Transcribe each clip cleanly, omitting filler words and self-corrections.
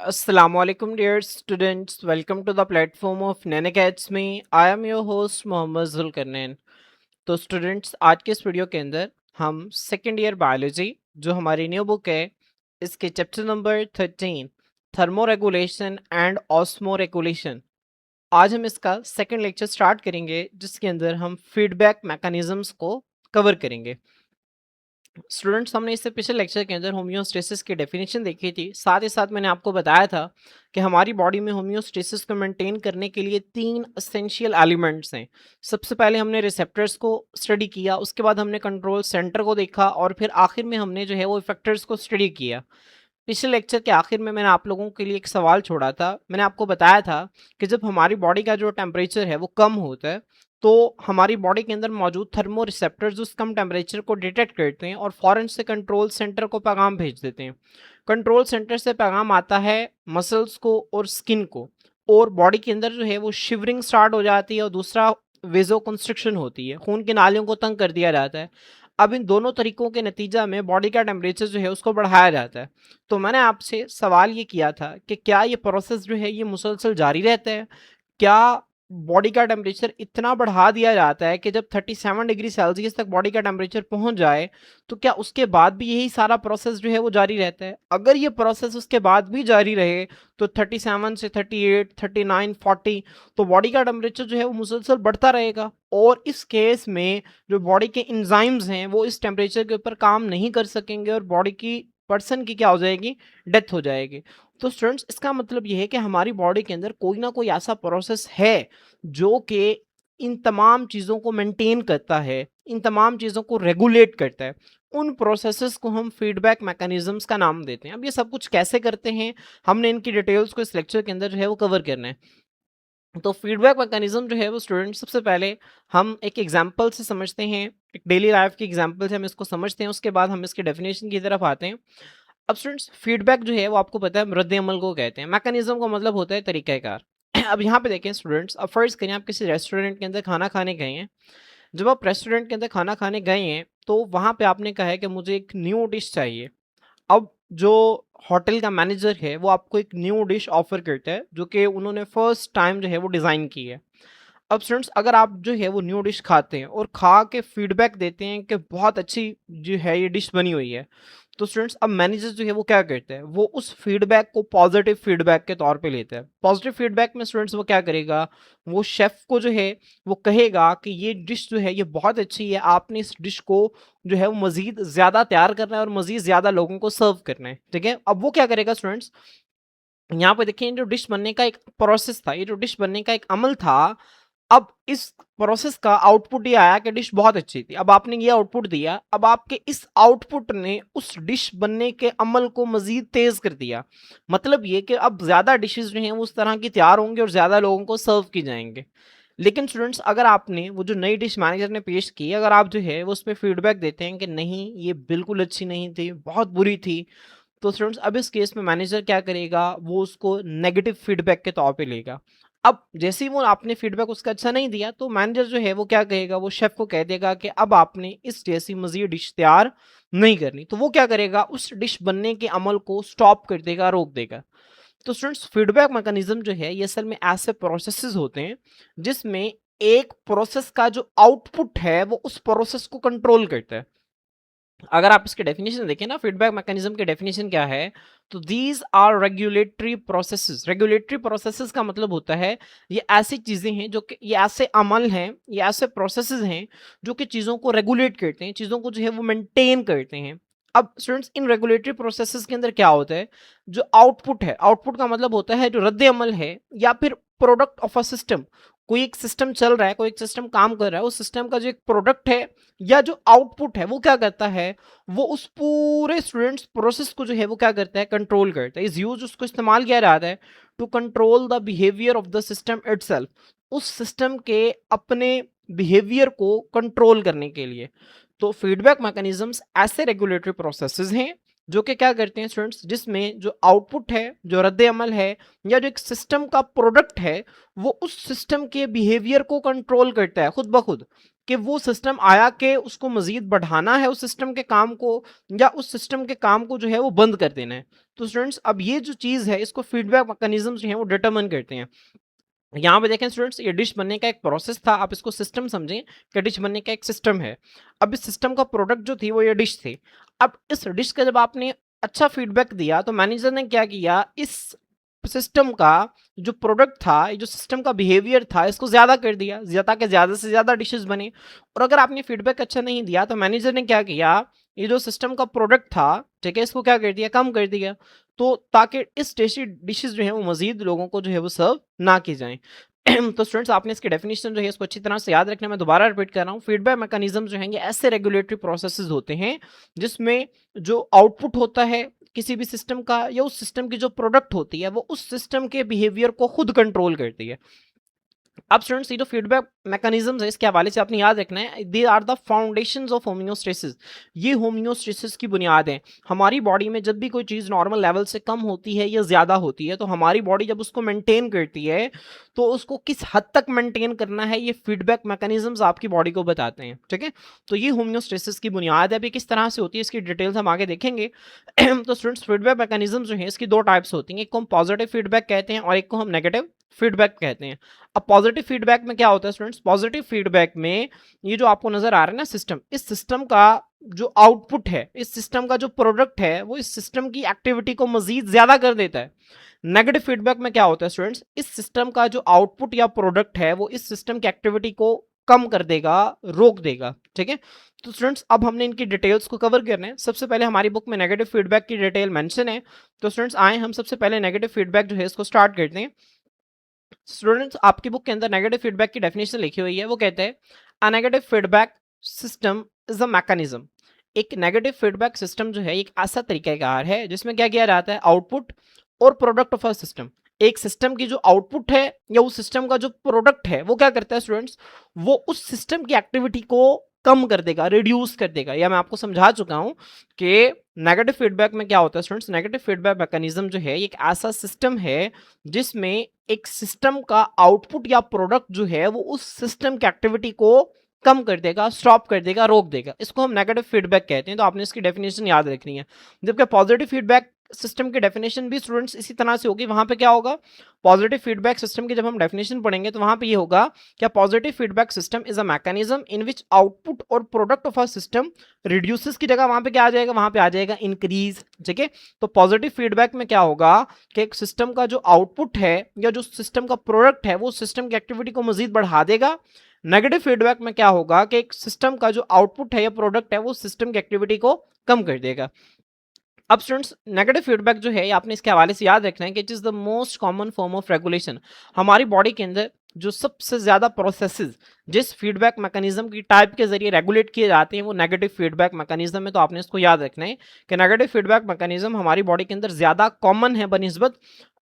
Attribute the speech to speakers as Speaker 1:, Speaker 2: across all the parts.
Speaker 1: Assalamualaikum dear students, welcome to the platform of Nan Academy. I am your host Mohammad Zulqarnain. तो students आज के इस video के अंदर हम सेकेंड ईयर बायोलॉजी जो हमारी न्यू बुक है इसके chapter number 13 thermo regulation and osmo regulation, आज हम इसका सेकेंड लेक्चर स्टार्ट करेंगे जिसके अंदर हम फीडबैक मैकेनिज्म्स को कवर करेंगे। स्टूडेंट्स हमने इससे पिछले लेक्चर के अंदर होम्योस्टेसिस की डेफिनेशन देखी थी, साथ ही साथ मैंने आपको बताया था कि हमारी बॉडी में होम्योस्टेसिस को मेंटेन करने के लिए तीन एसेंशियल एलिमेंट्स हैं। सबसे पहले हमने रिसेप्टर्स को स्टडी किया, उसके बाद हमने कंट्रोल सेंटर को देखा और फिर आखिर में हमने जो है वो इफेक्टर्स को स्टडी किया। पिछले लेक्चर के आखिर में मैंने आप लोगों के लिए एक सवाल छोड़ा था। मैंने आपको बताया था कि जब हमारी बॉडी का जो टेम्परेचर है वो कम होता है तो हमारी बॉडी के अंदर मौजूद थर्मो रिसेप्टर्स उस कम टेम्परेचर को डिटेक्ट करते हैं और फौरन से कंट्रोल सेंटर को पैगाम भेज देते हैं। कंट्रोल सेंटर से पैगाम आता है मसल्स को और स्किन को, और बॉडी के अंदर जो है वो शिवरिंग स्टार्ट हो जाती है और दूसरा वेजो कंस्ट्रिक्शन होती है, खून की नालियों को तंग कर दिया जाता है। अब इन दोनों तरीकों के नतीजा में बॉडी का टेम्परेचर जो है उसको बढ़ाया जाता है। तो मैंने आपसे सवाल ये किया था कि क्या ये प्रोसेस जो है ये मुसलसल जारी रहता है? क्या बॉडी का टेम्परेचर इतना बढ़ा दिया जाता है कि जब 37 डिग्री सेल्सियस तक बॉडी का टेम्परेचर पहुंच जाए तो क्या उसके बाद भी यही सारा प्रोसेस जो है वो जारी रहता है? अगर ये प्रोसेस उसके बाद भी जारी रहे तो 37 से 38, 39, 40 तो बॉडी का टेम्परेचर जो है वो मुसलसल बढ़ता रहेगा, और इस केस में जो बॉडी के एंजाइम्स हैं वो इस टेम्परेचर के ऊपर काम नहीं कर सकेंगे और बॉडी की पर्सन की क्या हो जाएगी, डेथ हो जाएगी। तो स्टूडेंट्स इसका मतलब ये है कि हमारी बॉडी के अंदर कोई ना कोई ऐसा प्रोसेस है जो कि इन तमाम चीज़ों को मेंटेन करता है, इन तमाम चीज़ों को रेगुलेट करता है। उन प्रोसेसेस को हम फीडबैक मैकेनिज्म्स का नाम देते हैं। अब ये सब कुछ कैसे करते हैं, हमने इनकी डिटेल्स को इस लेक्चर के अंदर जो है वो कवर करना है। तो फीडबैक मैकेनिज्म जो है वो स्टूडेंट सबसे पहले हम एक एग्जांपल से समझते हैं, एक डेली लाइफ की एग्जांपल से हम इसको समझते हैं, उसके बाद हम इसके डेफिनेशन की तरफ आते हैं। अब स्टूडेंट्स फीडबैक जो है वो आपको पता है रद्द अमल को कहते हैं, मैकेनिज्म का मतलब होता है तरीक़ाकार। अब यहाँ पे देखें स्टूडेंट्स, अब फर्ज करें आप किसी रेस्टोरेंट के अंदर खाना खाने गए हैं। जब आप रेस्टोरेंट के अंदर खाना खाने गए हैं तो वहाँ पे आपने कहा है कि मुझे एक न्यू डिश चाहिए। अब जो होटल का मैनेजर है वो आपको एक न्यू डिश ऑफर करता है जो कि उन्होंने फर्स्ट टाइम जो है वो डिज़ाइन की है। अब स्टूडेंट्स अगर आप जो है वो न्यू डिश खाते हैं और खा के फीडबैक देते हैं कि बहुत अच्छी जो है ये डिश बनी हुई है, तो स्टूडेंट्स अब मैनेजर जो है वो क्या करते हैं, वो उस फीडबैक को पॉजिटिव फीडबैक के तौर पे लेते हैं। पॉजिटिव फीडबैक में स्टूडेंट्स वो क्या करेगा, वो शेफ को जो है वो कहेगा कि ये डिश जो है ये बहुत अच्छी है, आपने इस डिश को जो है वो मजीद ज़्यादा तैयार करना है और मजीद ज़्यादा लोगों को सर्व करना है। ठीक है, अब वो क्या करेगा स्टूडेंट्स, यहाँ पे देखिए जो डिश बनने का एक प्रोसेस था, ये जो डिश बनने का एक अमल था, अब इस प्रोसेस का आउटपुट ये आया कि डिश बहुत अच्छी थी। अब आपने ये आउटपुट दिया, अब आपके इस आउटपुट ने उस डिश बनने के अमल को मजीद तेज कर दिया। मतलब ये कि अब ज़्यादा डिशेस जो हैं वो उस तरह की तैयार होंगे और ज़्यादा लोगों को सर्व की जाएंगे। लेकिन स्टूडेंट्स अगर आपने वो जो नई डिश मैनेजर ने पेश की, अगर आप जो है वो उस पर फीडबैक देते हैं कि नहीं ये बिल्कुल अच्छी नहीं थी, बहुत बुरी थी, तो स्टूडेंट्स अब इस केस में मैनेजर क्या करेगा, वो उसको नेगेटिव फीडबैक के तौर पे लेगा। अब जैसे ही वो आपने फीडबैक उसका अच्छा नहीं दिया तो मैनेजर जो है वो क्या कहेगा, वो शेफ को कह देगा कि अब आपने इस जैसी मजीद डिश तैयार नहीं करनी। तो वो क्या करेगा, उस डिश बनने के अमल को स्टॉप कर देगा, रोक देगा। तो स्टूडेंट्स फीडबैक मैकेनिज्म जो है ये असल में ऐसे प्रोसेसेस होते हैं जिसमें एक प्रोसेस का जो आउटपुट है वो उस प्रोसेस को कंट्रोल करता है। अगर आप इसके डेफिनेशन देखें ना, फीडबैक मैकेनिज्म की डेफिनेशन क्या है, तो these are regulatory processes. Regulatory processes का मतलब होता है ये ऐसी चीजें हैं जो कि ये ऐसे अमल हैं, ये ऐसे प्रोसेसेस हैं जो कि चीजों को रेगुलेट करते हैं, चीजों को जो है वो मेंटेन करते हैं। अब स्टूडेंट्स इन रेगुलेटरी प्रोसेसेस के अंदर क्या होता है, जो आउटपुट है, आउटपुट का मतलब होता है जो रद्द अमल है या फिर प्रोडक्ट ऑफ अ सिस्टम। कोई एक सिस्टम चल रहा है, कोई एक सिस्टम काम कर रहा है, उस सिस्टम का जो एक प्रोडक्ट है या जो आउटपुट है वो क्या करता है, वो उस पूरे स्टूडेंट्स प्रोसेस को जो है वो क्या करता है, कंट्रोल करता है। इस यूज उसको इस्तेमाल किया जाता है to control the behaviour of the system itself, उस सिस्टम के अपने बिहेवियर को कंट्रोल करने के लिए। तो फीडबैक मैकेनिज्म्स ऐसे रेगुलेटरी प्रोसेसेस हैं जो कि क्या करते हैं स्टूडेंट्स, जिसमें जो आउटपुट है, जो रद्द अमल है या जो एक सिस्टम का प्रोडक्ट है, वो उस सिस्टम के बिहेवियर को कंट्रोल करता है खुद ब खुद। कि वो सिस्टम आया कि उसको मजीद बढ़ाना है उस सिस्टम के काम को, या उस सिस्टम के काम को जो है वो बंद कर देना है। तो स्टूडेंट्स अब ये जो चीज़ है इसको फीडबैक मैकेनिज्म जो है वो डिटरमिन करते हैं। यहाँ पे देखें स्टूडेंट्स, ये डिश बनने का एक प्रोसेस था, आप इसको सिस्टम समझें कि डिश बनने का एक सिस्टम है। अब इस सिस्टम का प्रोडक्ट जो थी वो ये डिश थी। अब इस डिश का जब आपने अच्छा फीडबैक दिया तो मैनेजर ने क्या किया, इस सिस्टम का जो प्रोडक्ट था, ये जो सिस्टम का बिहेवियर था, इसको ज़्यादा कर दिया ताकि ज़्यादा से ज़्यादा डिशेस बने। और अगर आपने फीडबैक अच्छा नहीं दिया तो मैनेजर ने क्या किया, ये जो सिस्टम का प्रोडक्ट था, ठीक है, इसको क्या कर दिया, कम कर दिया। तो ताकि इस टेस्टी डिशेस जो है वो मजीद लोगों को जो है वो सर्व ना की जाएं। तो स्टूडेंट्स आपने इसकी डेफिनेशन जो है इसको अच्छी तरह से याद रखना है। मैं दोबारा रिपीट कर रहा हूँ, फीडबैक मैकेनिज्म जो हैं ये ऐसे रेगुलेटरी प्रोसेसेस होते हैं जिसमें जो आउटपुट होता है किसी भी सिस्टम का या उस सिस्टम की जो प्रोडक्ट होती है वो उस सिस्टम के बिहेवियर को खुद कंट्रोल करती है। अब स्टूडेंट्स ये जो फीडबैक मैकेनिज्म्स है इसके हवाले से आपने याद रखना है, they are the foundations of homeostasis. ये होम्योस्टेसिस की बुनियाद है। हमारी बॉडी में जब भी कोई चीज़ नॉर्मल लेवल से कम होती है या ज़्यादा होती है तो हमारी बॉडी जब उसको मेंटेन करती है तो उसको किस हद तक मेंटेन करना है ये फीडबैक मैकेनिज्म्स आपकी बॉडी को बताते हैं। ठीक है, तो ये होम्योस्टेसिस की बुनियाद है। अभी किस तरह से होती है इसकी डिटेल्स हम आगे देखेंगे। तो स्टूडेंट्स फीडबैक मैकेनिज्म जो है इसकी दो टाइप्स होती हैं, एक को हम पॉजिटिव फीडबैक कहते हैं और एक को हम नेगेटिव फीडबैक कहते हैं। अब पॉजिटिव फीडबैक में क्या होता है स्टूडेंट्स, पॉजिटिव फीडबैक में ये जो आपको नजर आ रहा है ना सिस्टम, इस सिस्टम का जो आउटपुट है, इस सिस्टम का जो प्रोडक्ट है वो इस सिस्टम की एक्टिविटी को मजीद ज्यादा कर देता है। नेगेटिव फीडबैक में क्या होता है स्टूडेंट्स, इस सिस्टम का जो आउटपुट या प्रोडक्ट है वो इस सिस्टम की एक्टिविटी को कम कर देगा, रोक देगा। ठीक है, तो स्टूडेंट्स अब हमने इनकी डिटेल्स को कवर करना है। सबसे पहले हमारी बुक में नेगेटिव फीडबैक की डिटेल मेंशन है। तो स्टूडेंट्स आए हम सबसे पहले नेगेटिव फीडबैक जो है इसको स्टार्ट करते हैं। स्टूडेंट्स आपकी बुक के अंदर नेगेटिव फीडबैक की डेफिनेशन लिखी हुई है, वो कहते हैं a negative feedback system is a mechanism. एक नेगेटिव फीडबैक सिस्टम जो है एक ऐसा तरीकाकार है जिसमें क्या किया जाता है, output or product of a system, एक सिस्टम की जो आउटपुट है या उस सिस्टम का जो प्रोडक्ट है वो क्या करता है स्टूडेंट्स, वो उस सिस्टम की एक्टिविटी को कम कर देगा, रिड्यूस कर देगा। या मैं आपको समझा चुका हूं कि नेगेटिव फीडबैक में क्या होता है स्टूडेंट्स, नेगेटिव फीडबैक मैकेनिज्म जो है एक ऐसा सिस्टम है जिसमें एक सिस्टम का आउटपुट या प्रोडक्ट जो है वो उस सिस्टम की एक्टिविटी को कम कर देगा, स्टॉप कर देगा, रोक देगा। इसको हम नेगेटिव फीडबैक कहते हैं। तो आपने इसकी डेफिनेशन याद रखनी है। जबकि पॉजिटिव फीडबैक सिस्टम की डेफिनेशन भी स्टूडेंट्स इसी तरह से होगी। वहां पे क्या होगा, पॉजिटिव फीडबैक सिस्टम की जब हम डेफिनेशन पढ़ेंगे तो वहां पे ये होगा क्या, positive feedback system is a mechanism in which output or product of a system reduces की जगह वहां पे क्या आ जाएगा, वहां पे आ जाएगा इंक्रीज। ठीक है, तो पॉजिटिव फीडबैक में क्या होगा कि एक सिस्टम का जो आउटपुट है या जो सिस्टम का प्रोडक्ट है वो सिस्टम की एक्टिविटी को मजीद बढ़ा देगा। नेगेटिव फीडबैक में क्या होगा कि एक सिस्टम का जो आउटपुट है या प्रोडक्ट है वो सिस्टम की एक्टिविटी को कम कर देगा। अब स्टूडेंट्स नेगेटिव फीडबैक जो है आपने इसके हवाले से याद रखना है कि it is the most common form of regulation. हमारी बॉडी के अंदर जो सबसे ज्यादा प्रोसेसेस जिस फीडबैक मैकेनिज्म की टाइप के जरिए रेगुलेट किए जाते हैं वो नेगेटिव फीडबैक मैकेनिज्म है। तो आपने इसको याद रखना है कि नेगेटिव फीडबैक मैकेनिज्म हमारी बॉडी के अंदर ज्यादा कॉमन है बनिस्बत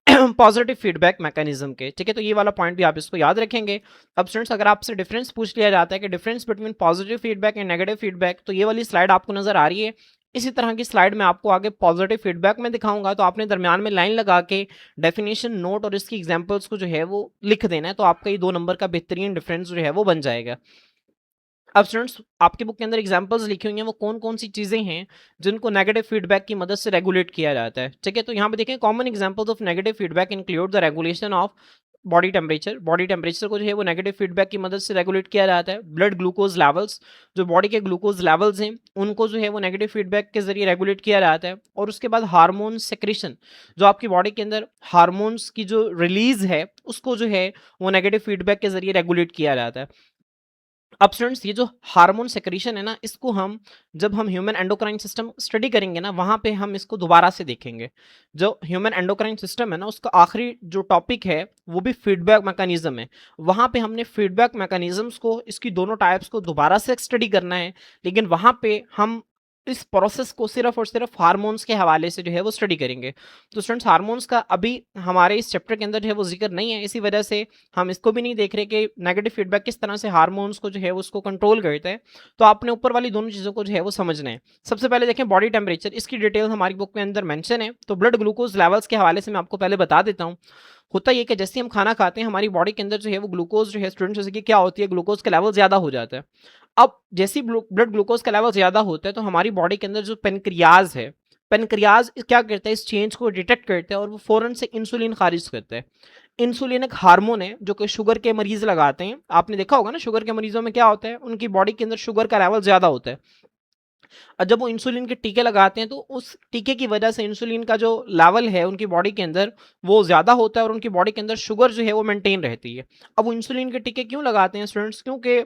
Speaker 1: पॉजिटिव फीडबैक मैकेनिज्म के। ठीक है, तो ये वाला पॉइंट भी आप इसको याद रखेंगे। अब स्टूडेंट्स अगर आपसे डिफरेंस पूछ लिया जाता है कि difference between positive feedback and negative feedback, तो ये वाली स्लाइड आपको नजर आ रही है। इसी तरह की स्लाइड में आपको आगे पॉजिटिव फीडबैक में दिखाऊंगा, तो आपने दरमियान में लाइन लगा के डेफिनेशन नोट और इसकी एग्जांपल्स को जो है वो लिख देना है। तो आपका ये 2 नंबर का बेहतरीन डिफरेंस जो है वो बन जाएगा। अब स्टूडेंट्स आपकी बुक के अंदर एग्जांपल्स लिखी हुई हैं, वो कौन कौन सी चीज़ें हैं जिनको नेगेटिव फीडबैक की मदद से रेगुलेट किया जाता है। ठीक है, तो यहाँ पे देखें common examples of negative feedback include the regulation of body temperature. Body temperature को जो है वो नेगेटिव फीडबैक की मदद से रेगुलेट किया जाता है। ब्लड ग्लूकोज लेवल्स, जो बॉडी के ग्लूकोज लेवल्स हैं उनको जो है वो नेगेटिव फीडबैक के जरिए रेगुलेट किया जाता है। और उसके बाद हार्मोन सेक्रेशन, जो आपकी बॉडी के अंदर हार्मोन्स की जो रिलीज है उसको जो है वो नेगेटिव फीडबैक के जरिए रेगुलेट किया जाता है। अब स्टूडेंट्स ये जो हार्मोन सेक्रेशन है ना, इसको हम जब हम ह्यूमन एंडोक्राइन सिस्टम स्टडी करेंगे ना वहाँ पे हम इसको दोबारा से देखेंगे। जो ह्यूमन एंडोक्राइन सिस्टम है ना उसका आखिरी जो टॉपिक है वो भी फीडबैक मैकेनिज्म है। वहाँ पे हमने फीडबैक मैकेनिज्म्स को, इसकी दोनों टाइप्स को दोबारा से स्टडी करना है। लेकिन वहाँ पे हम इस प्रोसेस को सिर्फ और सिर्फ हार्मोन्स के हवाले से जो है वो स्टडी करेंगे। तो स्टूडेंट्स हार्मोन्स का अभी हमारे इस चैप्टर के अंदर जो है वो जिक्र नहीं है, इसी वजह से हम इसको भी नहीं देख रहे कि नेगेटिव फीडबैक किस तरह से हार्मोन्स को जो है उसको कंट्रोल करता है। तो आपने ऊपर वाली दोनों चीज़ों को जो है वो समझना है। सबसे पहले देखें बॉडी टेम्परेचर, इसकी डिटेल हमारी बुक के अंदर मेंशन है। तो ब्लड ग्लूकोज लेवल्स के हवाले से मैं आपको पहले बता देता हूँ। होता ये कि जैसे हम खाना खाते हैं हमारी बॉडी के अंदर जो है वो ग्लूकोज जो है स्टूडेंट्स जैसे कि क्या होती है, ग्लूकोज का लेवल ज़्यादा हो जाता है। अब जैसे ही ब्लड ग्लूकोज का लेवल ज़्यादा होता है तो हमारी बॉडी के अंदर जो पेनक्रियाज है, पेनक्रियाज क्या करता है, इस चेंज को डिटेक्ट करता है और वो फौरन से इंसुलिन खारिज करता है। इंसुलिन एक हार्मोन है जो कि शुगर के मरीज लगाते हैं। आपने देखा होगा ना, शुगर के मरीजों में क्या होता है, उनकी बॉडी के अंदर शुगर का लेवल ज़्यादा होता है। और जब वो इंसुलिन के टीके लगाते हैं तो उस टीके की वजह से इंसुलिन का जो लेवल है उनकी बॉडी के अंदर वो ज़्यादा होता है और उनकी बॉडी के अंदर शुगर जो है वो मेंटेन रहती है। अब वो इंसुलिन के टीके क्यों लगाते हैं स्टूडेंट्स, क्योंकि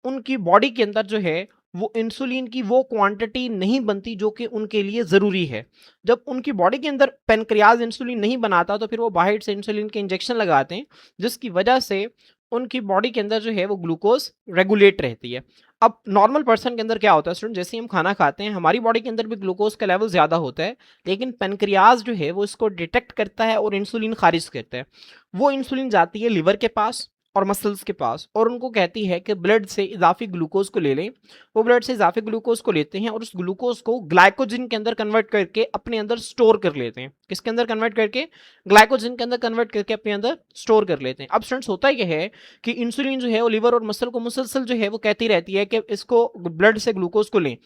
Speaker 1: उनकी बॉडी के अंदर जो है वो इंसुलिन की वो क्वांटिटी नहीं बनती जो कि उनके लिए ज़रूरी है। जब उनकी बॉडी के अंदर पेनक्रियाज इंसुलिन नहीं बनाता तो फिर वो बाहर से इंसुलिन के इंजेक्शन लगाते हैं, जिसकी वजह से उनकी बॉडी के अंदर जो है वो ग्लूकोज रेगुलेट रहती है। अब नॉर्मल पर्सन के अंदर क्या होता है स्टूडेंट, जैसे ही हम खाना खाते हैं हमारी बॉडी के अंदर भी ग्लूकोज का लेवल ज़्यादा होता है, लेकिन पेनक्रियाज जो है वो इसको डिटेक्ट करता है और इंसुलिन खारिज करता है। वो इंसुलिन जाती है लिवर के पास और मसल्स के पास और उनको कहती है कि ब्लड से इजाफी ग्लूकोज को ले लें। वो ब्लड से इजाफी ग्लूकोज को लेते हैं और उस ग्लूकोज को ग्लाइकोजन के अंदर कन्वर्ट करके अपने अंदर स्टोर कर लेते हैं। किसके अंदर कन्वर्ट करके, ग्लाइकोजन के अंदर कन्वर्ट करके अपने अंदर स्टोर कर लेते हैं। अब स्टूडेंट्स होता यह है कि इंसुलिन जो है वो लिवर और मसल को मुसलसल जो है वो कहती रहती है कि इसको ब्लड से ग्लूकोज को लें।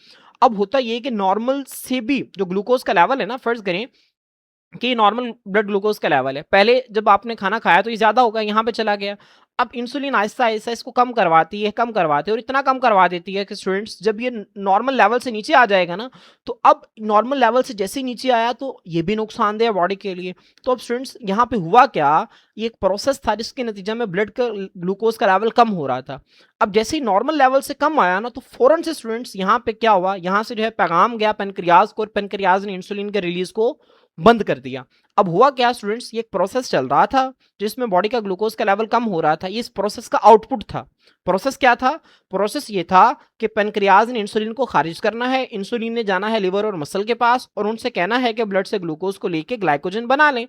Speaker 1: अब होता यह कि नॉर्मल से भी जो ग्लूकोज का लेवल है ना, फर्ज करें कि नॉर्मल ब्लड ग्लूकोज का लेवल है, पहले जब आपने खाना खाया तो ये ज़्यादा होगा, यहाँ पे चला गया। अब इंसुलिन आहिस्ता-आहिस्ता इसको कम करवाती है और इतना कम करवा देती है कि स्टूडेंट्स जब ये नॉर्मल लेवल से नीचे आ जाएगा ना, तो अब नॉर्मल लेवल से जैसे ही नीचे आया तो ये भी नुकसानदेह है बॉडी के लिए। तो अब स्टूडेंट्स यहाँ पे हुआ क्या, ये एक प्रोसेस था जिसके नतीजे में ब्लड का ग्लूकोज का लेवल कम हो रहा था। अब जैसे ही नॉर्मल लेवल से कम आया ना, तो फ़ौरन से स्टूडेंट्स यहाँ पे क्या हुआ, यहाँ से जो है पैगाम गया पेनक्रियाज को और पेनक्रियाज ने इंसुलिन के रिलीज़ को बंद कर दिया। अब हुआ क्या स्टूडेंट्स, ये एक प्रोसेस चल रहा था जिसमें बॉडी का ग्लूकोज का लेवल कम हो रहा था, ये इस प्रोसेस का आउटपुट था। प्रोसेस क्या था, प्रोसेस ये था कि पेनक्रियाज ने इंसुलिन को खारिज करना है, इंसुलिन ने जाना है लिवर और मसल के पास और उनसे कहना है कि ब्लड से ग्लूकोज को लेके ग्लाइकोजन बना लें।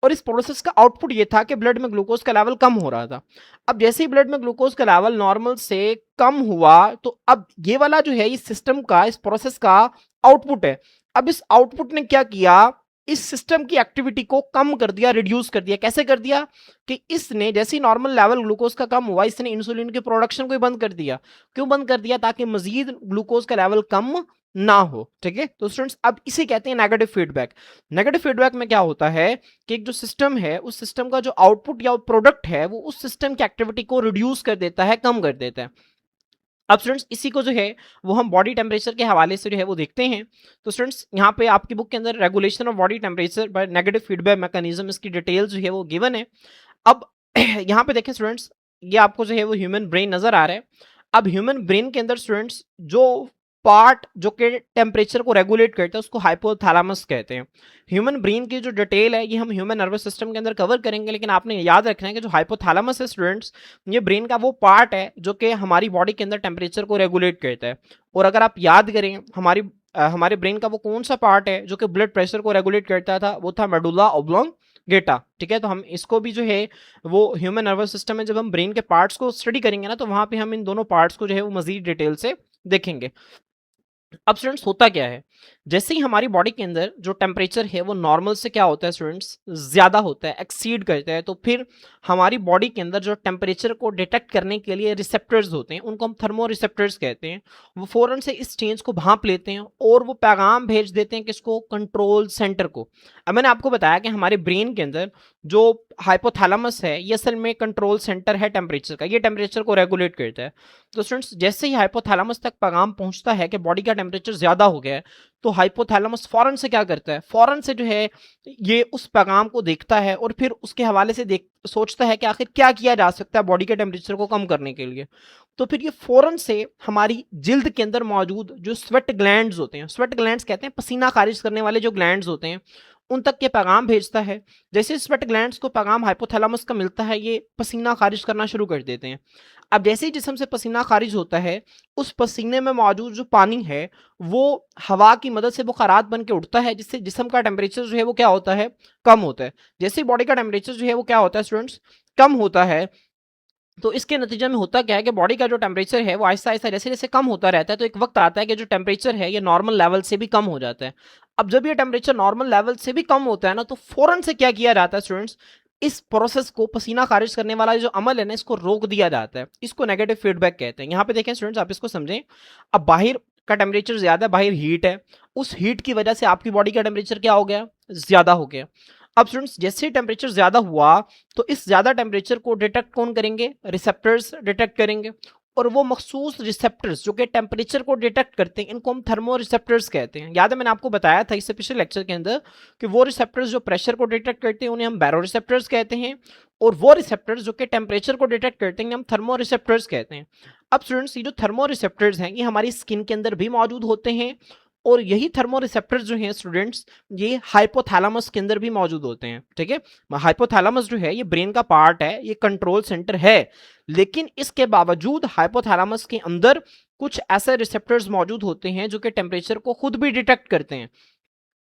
Speaker 1: और इस प्रोसेस का आउटपुट ये था कि ब्लड में ग्लूकोज का लेवल कम हो रहा था। अब जैसे ही ब्लड में ग्लूकोज का लेवल नॉर्मल से कम हुआ तो अब ये वाला जो है इस सिस्टम का, इस प्रोसेस का आउटपुट है। अब इस आउटपुट ने क्या किया, इस सिस्टम की एक्टिविटी को कम कर दिया, रिड्यूस कर दिया। कैसे कर दिया कि इसने जैसे ही नॉर्मल लेवल ग्लूकोज का कम हुआ, इसने इंसुलिन के प्रोडक्शन को ही बंद कर दिया। क्यों बंद कर दिया, ताकि मजीद ग्लूकोज का लेवल कम ना हो। ठीक है, तो स्टूडेंट्स अब इसे कहते हैं नेगेटिव फीडबैक। नेगेटिव फीडबैक में क्या होता है कि एक जो सिस्टम है, उस सिस्टम का जो आउटपुट या प्रोडक्ट है वो उस सिस्टम की एक्टिविटी को रिड्यूस कर देता है, कम कर देता है। अब स्टूडेंट्स इसी को जो है वो हम बॉडी टेम्परेचर के हवाले से जो है वो देखते हैं। तो स्टूडेंट्स यहाँ पे आपकी बुक के अंदर regulation of body temperature by negative feedback mechanism, इसकी डिटेल जो है वो गिवन है। अब यहाँ पे देखें स्टूडेंट्स, ये आपको जो है वो ह्यूमन ब्रेन नजर आ रहा है। अब ह्यूमन ब्रेन के अंदर स्टूडेंट्स जो पार्ट जो कि टेम्परेचर को रेगुलेट करता है उसको हाइपोथैलेमस कहते हैं। ह्यूमन ब्रेन की जो डिटेल है ये हम ह्यूमन नर्वस सिस्टम के अंदर कवर करेंगे, लेकिन आपने याद रखना है कि जो हाइपोथैलेमस है स्टूडेंट्स, ये ब्रेन का वो पार्ट है जो कि हमारी बॉडी के अंदर टेम्परेचर को रेगुलेट करता है। और अगर आप याद करें हमारे ब्रेन का वो कौन सा पार्ट है जो कि ब्लड प्रेशर को रेगुलेट करता था, वो था मेडुला ऑब्लोंगेटा। ठीक है, तो हम इसको भी जो है वो ह्यूमन नर्वस सिस्टम में जब हम ब्रेन के पार्ट्स को स्टडी करेंगे ना, तो वहां पे हम इन दोनों पार्ट्स को जो है वो मजीद डिटेल से देखेंगे। अब स्टूडेंट्स होता क्या है, जैसे ही हमारी बॉडी के अंदर जो टेम्परेचर है वो नॉर्मल से क्या होता है स्टूडेंट्स, ज़्यादा होता है, एक्सीड करता है, तो फिर हमारी बॉडी के अंदर जो टेम्परेचर को डिटेक्ट करने के लिए रिसेप्टर्स होते हैं, उनको हम थर्मो रिसेप्टर्स कहते हैं। वो फ़ौरन से इस चेंज को भांप लेते हैं और वो पैगाम भेज देते हैं किसको, कंट्रोल सेंटर को। अब मैंने आपको बताया कि हमारे ब्रेन के अंदर जो हाइपोथैलेमस है ये असल में कंट्रोल सेंटर है टेम्परेचर का, ये टेम्परेचर को रेगुलेट करता है। तो स्टूडेंट्स जैसे ही हाइपोथैलेमस तक पैगाम पहुंचता है कि बॉडी का टेम्परेचर ज़्यादा हो गया है, तो हाइपोथैलेमस फौरन से क्या करता है, फौरन से जो है ये उस पैगाम को देखता है और फिर उसके हवाले से सोचता है कि आखिर क्या किया जा सकता है बॉडी के टेम्परेचर को कम करने के लिए। तो फिर ये फौरन से हमारी जिल्द के अंदर मौजूद जो स्वेट ग्लैंड्स होते हैं, स्वेट ग्लैंड्स कहते हैं पसीना खारिज करने वाले जो ग्लैंड्स होते हैं, उन तक ये पैगाम भेजता है। जैसे स्वेट ग्लैंड्स को पैगाम हाइपोथैलेमस का मिलता है, ये पसीना खारिज करना शुरू कर देते हैं। अब जैसे ही जिस्म से पसीना खारिज होता है, उस पसीने में मौजूद जो पानी है, वो हवा की मदद से बुखारात बन के उठता है, जिससे जिस्म का टेम्परेचर जो है वो क्या होता है, कम होता है। जैसे ही बॉडी का टेम्परेचर जो है वो क्या होता है स्टूडेंट्स, कम होता है, तो इसके नतीजे में होता क्या है कि बॉडी का जो टेम्परेचर है वो आहिस्ता आहिस्ता जैसे जैसे कम होता रहता है, तो एक वक्त आता है कि जो टेम्परेचर है ये नॉर्मल लेवल से भी कम हो जाता है। अब जब ये टेम्परेचर नॉर्मल लेवल से भी कम होता है ना, तो फौरन से क्या किया जाता है स्टूडेंट्स, इस प्रोसेस को, पसीना खारिज करने वाला जो अमल है ना, इसको रोक दिया जाता है। इसको नेगेटिव फीडबैक कहते हैं। यहाँ पे देखें स्टूडेंट्स, आप इसको समझें। अब बाहर का टेम्परेचर ज्यादा है, बाहर हीट है, उस हीट की वजह से आपकी बॉडी का टेम्परेचर क्या हो गया, ज्यादा हो गया। अब स्टूडेंट्स जैसे ही टेम्परेचर ज्यादा हुआ, तो इस ज्यादा टेम्परेचर को डिटेक्ट कौन करेंगे, रिसेप्टर्स डिटेक्ट करेंगे। और वो मखसूस रिसेप्टर्स जो कि टेम्परेचर को डिटेक्ट करते हैं, इनको हम थर्मो रिसेप्टर्स कहते हैं। याद है मैंने आपको बताया था इससे पिछले लेक्चर के अंदर कि वो रिसेप्टर्स जो प्रेशर को डिटेक्ट करते हैं उन्हें हम बैरो रिसेप्टर्स कहते हैं, और वो रिसेप्टर्स जो कि टेम्परेचर को डिटेक्ट करते हैं हम थर्मो रिसेप्टर्स कहते हैं। अब स्टूडेंट्स ये जो थर्मो रिसेप्टर्स हैं ये हमारी स्किन के अंदर भी मौजूद होते हैं, और यही थर्मो रिसेप्टर्स जो हैं स्टूडेंट्स, ये हाइपोथैलेमस के अंदर भी मौजूद होते हैं। ठीक है, हाइपोथैलेमस जो है ये ब्रेन का पार्ट है, ये कंट्रोल सेंटर है, लेकिन इसके बावजूद हाइपोथैलेमस के अंदर कुछ ऐसे रिसेप्टर्स मौजूद होते हैं जो कि टेम्परेचर को खुद भी डिटेक्ट करते हैं।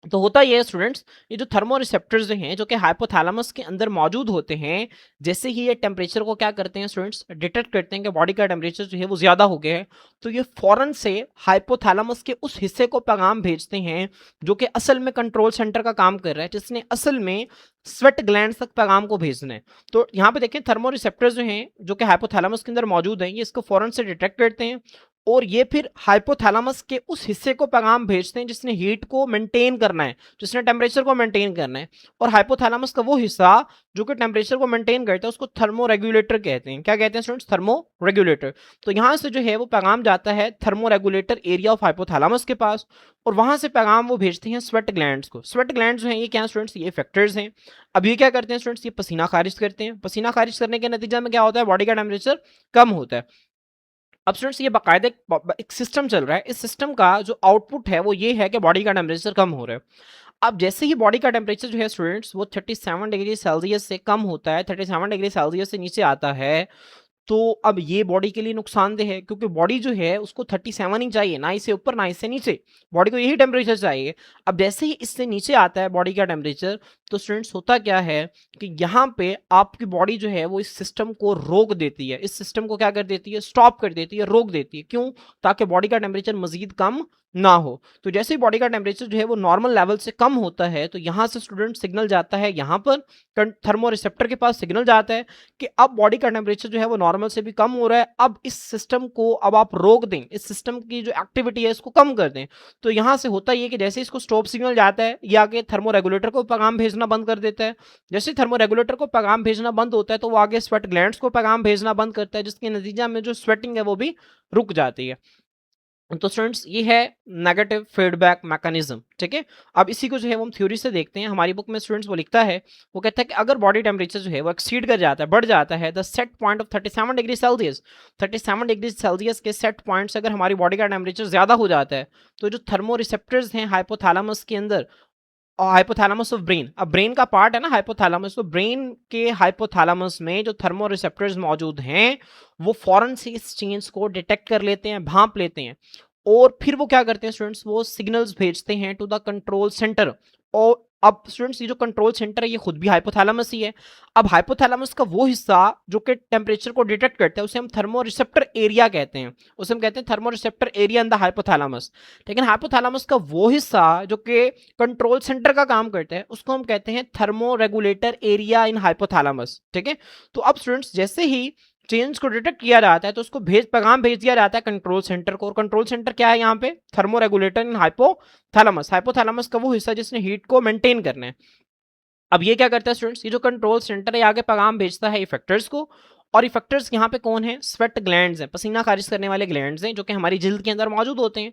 Speaker 1: तो होता यह है स्टूडेंट्स, ये जो थर्मो रिसेप्टर्स हैं जो कि हाइपोथैलेमस के अंदर मौजूद होते हैं, जैसे ही ये टेम्परेचर को क्या करते हैं स्टूडेंट्स, डिटेक्ट करते हैं कि बॉडी का टेम्परेचर जो है वो ज्यादा हो गया है, तो ये फौरन से हाइपोथैलेमस के उस हिस्से को पैगाम भेजते हैं जो कि असल में कंट्रोल सेंटर का काम कर रहा है, जिसने असल में स्वेट ग्लैंड्स तक पैगाम को भेजना है। तो यहाँ पे देखें, थर्मो रिसेप्टर्स जो हैं जो कि हाइपोथैलेमस के अंदर मौजूद हैं, ये इसको फौरन से डिटेक्ट करते हैं, और ये फिर हाइपोथैलेमस के उस हिस्से को पैगाम भेजते हैं जिसने हीट को मेंटेन करना है, जिसने टेम्परेचर को मेंटेन करना है। और हाइपोथैलेमस का वो हिस्सा जो कि टेम्परेचर को मेंटेन करता है उसको थर्मो रेगुलेटर कहते हैं। क्या कहते हैं स्टूडेंट्स, थर्मो रेगुलेटर। तो यहां से जो है वो पैगाम जाता है thermo regulator area of hypothalamus के पास, और वहां से पैगाम वो भेजते हैं स्वेट ग्लैंड्स को। स्वेट ग्लैंड्स जो हैं ये क्या स्टूडेंट्स, ये फैक्टर्स हैं। अब ये क्या करते हैं स्टूडेंट्स, ये पसीना खारिज करते हैं। पसीना खारिज करने के नतीजे में क्या होता है, बॉडी का टेम्परेचर कम होता है। अब स्टूडेंट्स ये बाकायदा एक सिस्टम चल रहा है, इस सिस्टम का जो आउटपुट है वो ये है कि बॉडी का टेम्परेचर कम हो रहा है। अब जैसे ही बॉडी का टेम्परेचर जो है स्टूडेंट्स वो 37 डिग्री सेल्सियस से कम होता है, 37 डिग्री सेल्सियस से नीचे आता है, तो अब ये बॉडी के लिए नुकसानदेह है, क्योंकि बॉडी जो है उसको 37 ही चाहिए, ना इससे ऊपर ना इससे नीचे, बॉडी को यही टेम्परेचर चाहिए। अब जैसे ही इससे नीचे आता है बॉडी का टेम्परेचर, तो स्टूडेंट्स होता क्या है कि यहाँ पे आपकी बॉडी जो है वो इस सिस्टम को रोक देती है, इस सिस्टम को क्या कर देती है, स्टॉप कर देती है, रोक देती है। क्यों, ताकि बॉडी का टेम्परेचर मजीद कम ना हो। तो जैसे ही बॉडी का टेम्परेचर जो है वो नॉर्मल लेवल से कम होता है, तो यहाँ से स्टूडेंट सिग्नल जाता है, यहाँ पर थर्मो रिसेप्टर के पास सिग्नल जाता है कि अब बॉडी का टेम्परेचर जो है वो नॉर्मल से भी कम हो रहा है, अब इस सिस्टम को अब आप रोक दें, इस सिस्टम की जो एक्टिविटी है इसको कम कर दें। तो यहाँ से होता ये कि जैसे इसको स्टॉप सिग्नल जाता है, ये आगे थर्मो रेगुलेटर को पैगाम भेजना बंद कर देता है। जैसे थर्मो रेगुलेटर को पैगाम भेजना बंद होता है, तो वो आगे स्वेट ग्लैंड्स को पैगाम भेजना बंद करता है, जिसके नतीजा में जो स्वेटिंग है वो भी रुक जाती है। तो स्टूडेंट्स ये है नेगेटिव फीडबैक मैकेनिज्म। ठीक है, अब इसी को जो है वो हम थ्योरी से देखते हैं। हमारी बुक में स्टूडेंट्स वो लिखता है, वो कहता है कि अगर बॉडी टेम्परेचर जो है वो एक्सीड कर जाता है, बढ़ जाता है, the set point of 37 degree Celsius, 37 degree Celsius के सेट पॉइंट से अगर हमारी बॉडी का टेम्परेचर ज्यादा हो जाता है, तो जो थर्मो रिसेप्टर्स हैं हाइपोथैलेमस के अंदर, और हाइपोथैलेमस ऑफ ब्रेन, अब ब्रेन का पार्ट है ना हाइपोथैलेमस, तो ब्रेन के हाइपोथैलेमस में जो थर्मो रिसेप्टर्स मौजूद हैं वो फौरन से इस चेंज को डिटेक्ट कर लेते हैं, भांप लेते हैं, और फिर वो क्या करते हैं स्टूडेंट्स, वो सिग्नल्स भेजते हैं टू द कंट्रोल सेंटर। और अब स्टूडेंट्स ये जो कंट्रोल सेंटर है ये खुद भी हाइपोथैलेमस ही है। अब हाइपोथैलेमस का वो हिस्सा जो कि टेम्परेचर को डिटेक्ट करता है उसे हम थर्मो रिसेप्टर एरिया कहते हैं, उसे हम कहते हैं thermo receptor area in the hypothalamus. लेकिन हाइपोथैलेमस का वो हिस्सा जो कि कंट्रोल सेंटर का काम करता है उसको हम कहते हैं thermo regulator area in hypothalamus. ठीक है, तो अब स्टूडेंट्स जैसे ही चेंज को डिटेक्ट किया जाता है तो उसको पैगाम भेज दिया जाता है कंट्रोल सेंटर को, और कंट्रोल सेंटर क्या है यहाँ पे, thermo regulator in hypothalamus. Hypothalamus का वो हिस्सा जिसने हीट को मेंटेन करना है। अब ये क्या करता है स्टूडेंट्स, ये जो कंट्रोल सेंटर है आगे पैगाम भेजता है इफेक्टर्स को, और इफेक्टर्स यहाँ पे कौन है, स्वेट ग्लैंड्स हैं, पसीना खारिज करने वाले ग्लैंड्स हैं जो कि हमारी जिल्द के अंदर मौजूद होते हैं।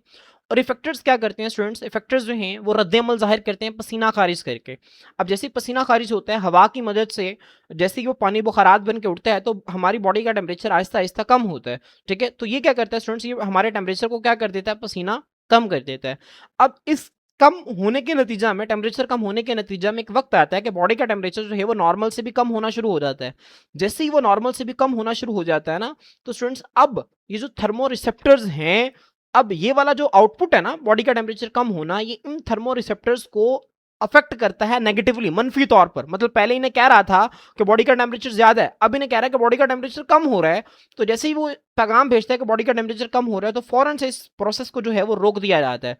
Speaker 1: और इफेक्टर्स क्या करते हैं स्टूडेंट्स, इफेक्टर्स जो हैं वो रद्द-ए-अमल जाहिर करते हैं पसीना खारिज करके। अब जैसे ही पसीना खारिज होता है हवा की मदद से, जैसे ही वो पानी बुखारात बन के उठता है, तो हमारी बॉडी का टेम्परेचर आहिस्ता आहिस्ता कम होता है। ठीक है, तो ये क्या करता है स्टूडेंट्स, ये हमारे टेम्परेचर को क्या कर देता है, पसीना कम कर देता है। अब इस कम होने के नतीजा में, टेम्परेचर कम होने के नतीजा में एक वक्त आता है कि बॉडी का टेम्परेचर जो है वो नॉर्मल से भी कम होना शुरू हो जाता है। जैसे ही वो नॉर्मल से भी कम होना शुरू हो जाता है ना, तो स्टूडेंट्स अब ये जो थर्मो रिसेप्टर्स हैं, अब ये वाला जो आउटपुट है ना बॉडी का टेम्परेचर कम होना, ये इन थर्मो रिसेप्टर्स को अफेक्ट करता है नेगेटिवली, मनफी तौर पर। मतलब पहले इन्हें कह रहा था कि बॉडी का टेम्परेचर ज्यादा है, अब इन्हें कह रहा है कि बॉडी का टेम्परेचर कम हो रहा है। तो जैसे ही वो पैगाम भेजता है कि बॉडी का टेम्परेचर कम हो रहा है, तो फौरन से इस प्रोसेस को जो है वो रोक दिया जाता है।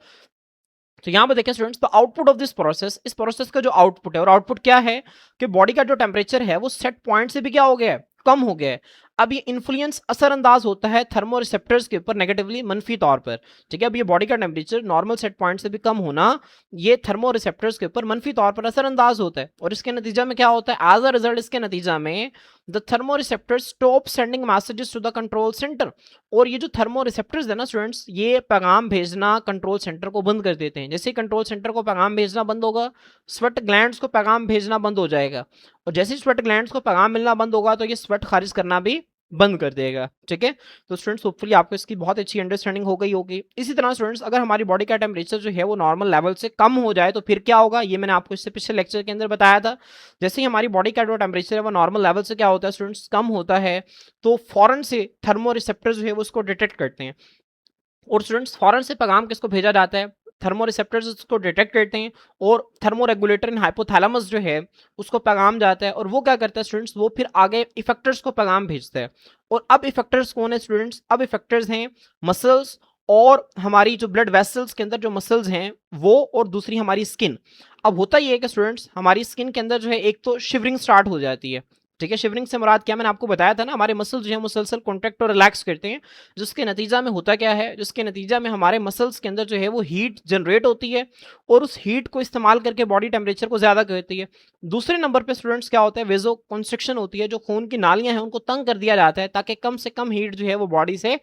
Speaker 1: तो यहां पर देखिए students, the output of this process, इस प्रोसेस का जो आउटपुट है, और आउटपुट क्या है कि बॉडी का जो टेम्परेचर है वो सेट पॉइंट से भी क्या हो गया है, कम हो गया है। अब ये इन्फ्लुएंस असरअंदाज होता है थर्मो रिसेप्टर्स के ऊपर नेगेटिवली, मनफी तौर पर। ठीक है, अब ये बॉडी का टेम्परेचर नॉर्मल सेट पॉइंट से भी कम होना, ये थर्मो रिसेप्टर्स के ऊपर मनफी तौर पर असरअंदाज होता है। और इसके नतीजा में क्या होता है, एज अ रिजल्ट इसके नतीजा में the thermo receptors stop sending messages to the control centre. और ये जो थर्मो रिसेप्टर्स है ना स्टूडेंट्स, ये पैगाम भेजना कंट्रोल सेंटर को बंद कर देते हैं। जैसे ही कंट्रोल सेंटर को पैगाम भेजना बंद होगा, स्वेट ग्लैंड्स को पैगाम भेजना बंद हो जाएगा। और जैसे ही स्वेट ग्लैंड्स को पैगाम मिलना बंद होगा, तो ये स्वेट खारिज करना भी बंद कर देगा। ठीक है, तो स्टूडेंट्स होपफुली आपको इसकी बहुत अच्छी अंडरस्टैंडिंग हो गई होगी। इसी तरह स्टूडेंट्स, अगर हमारी बॉडी का टेम्परेचर जो है वो नॉर्मल लेवल से कम हो जाए तो फिर क्या होगा, ये मैंने आपको इससे पिछले लेक्चर के अंदर बताया था। जैसे ही हमारी बॉडी का जो टेम्परेचर है वो नॉर्मल लेवल से क्या होता है स्टूडेंट्स, कम होता है, तो फौरन से थर्मो रिसेप्टर जो है वो उसको डिटेक्ट करते हैं। और स्टूडेंट्स फौरन से पैगाम किसको भेजा जाता है, थर्मो रिसेप्टर्स उसको डिटेक्ट करते हैं, और थर्मो रेगुलेटर इन हाइपोथैलेमस जो है उसको पैगाम जाता है। और वो क्या करता है स्टूडेंट्स, वो फिर आगे इफेक्टर्स को पैगाम भेजता है। और अब इफेक्टर्स कौन है स्टूडेंट्स, अब इफेक्टर्स हैं मसल्स, और हमारी जो ब्लड वेसल्स के अंदर जो मसल्स हैं वो, और दूसरी हमारी स्किन। अब होता ये है कि स्टूडेंट्स हमारी स्किन के अंदर जो है एक तो शिवरिंग स्टार्ट हो जाती है। ठीक है, शिवरिंग से मुराद क्या, मैंने आपको बताया था ना, हमारे मसल्स जो है मुसलसल कॉन्ट्रैक्ट और रिलैक्स करते हैं, जिसके नतीजा में होता क्या है, जिसके नतीजा में हमारे मसल्स के अंदर जो है वो हीट जनरेट होती है, और उस हीट को इस्तेमाल करके बॉडी टेम्परेचर को ज़्यादा करती है। दूसरे नंबर पे स्टूडेंट्स क्या होता है, वेजो कंस्ट्रिक्शन होती है, जो खून की नालियां हैं उनको तंग कर दिया जाता है, ताकि कम से कम हीट जो है वो बॉडी से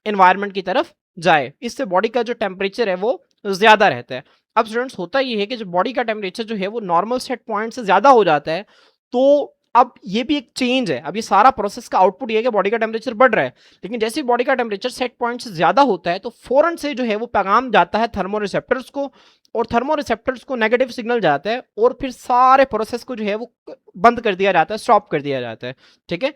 Speaker 1: एनवायरनमेंट की तरफ जाए। इससे बॉडी का जो टेम्परेचर है वो ज़्यादा रहता है। अब स्टूडेंट्स होता ये है कि जब बॉडी का टेम्परेचर जो है वो नॉर्मल सेट पॉइंट से ज़्यादा हो जाता है, तो अब ये भी एक चेंज है। अब ये सारा प्रोसेस का आउटपुट ये है कि बॉडी का टेम्परेचर बढ़ रहा है, लेकिन जैसे ही बॉडी का टेम्परेचर सेट पॉइंट से ज्यादा होता है, तो फौरन से जो है वो पैगाम जाता है थर्मो रिसेप्टर्स को, और थर्मो रिसेप्टर्स को नेगेटिव सिग्नल जाता है, और फिर सारे प्रोसेस को जो है वो बंद कर दिया जाता है, स्टॉप कर दिया जाता है। ठीक है,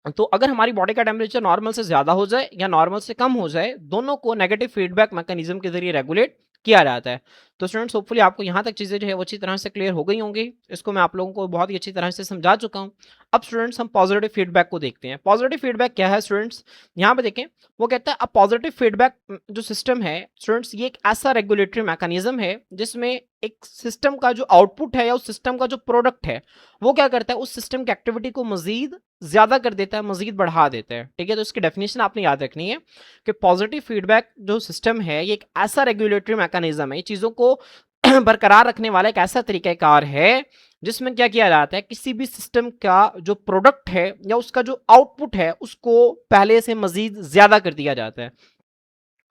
Speaker 1: तो अगर हमारी बॉडी का टेम्परेचर नॉर्मल से ज्यादा हो जाए या नॉर्मल से कम हो जाए, दोनों को नेगेटिव फीडबैक मैकेनिज्म के जरिए रेगुलेट किया जाता है। तो स्टूडेंट्स होपफुली आपको यहाँ तक चीज़ें जो है वो अच्छी तरह से क्लियर हो गई होंगी। इसको मैं आप लोगों को बहुत ही अच्छी तरह से समझा चुका हूँ। अब स्टूडेंट्स हम पॉजिटिव फीडबैक को देखते हैं। पॉजिटिव फीडबैक क्या है स्टूडेंट्स, यहाँ पे देखें, वो कहता है अ पॉजिटिव फीडबैक जो सिस्टम है स्टूडेंट्स, ये एक ऐसा रेगुलेटरी मैकेनिज्म है जिसमें एक सिस्टम का जो आउटपुट है या उस सिस्टम का जो प्रोडक्ट है, वो क्या करता है, उस सिस्टम की एक्टिविटी को मजीद ज्यादा कर देता है, मजीद बढ़ा देता है। ठीक है, तो इसकी डेफिनेशन आपने याद रखनी है कि पॉजिटिव फीडबैक जो सिस्टम है ये एक ऐसा रेगुलेटरी मैकेनिज्म है, ये चीजों को बरकरार रखने वाला एक ऐसा तरीकाकार है जिसमें क्या किया जाता है, किसी भी सिस्टम का जो प्रोडक्ट है या उसका जो आउटपुट है उसको पहले से मजीद ज्यादा कर दिया जाता है।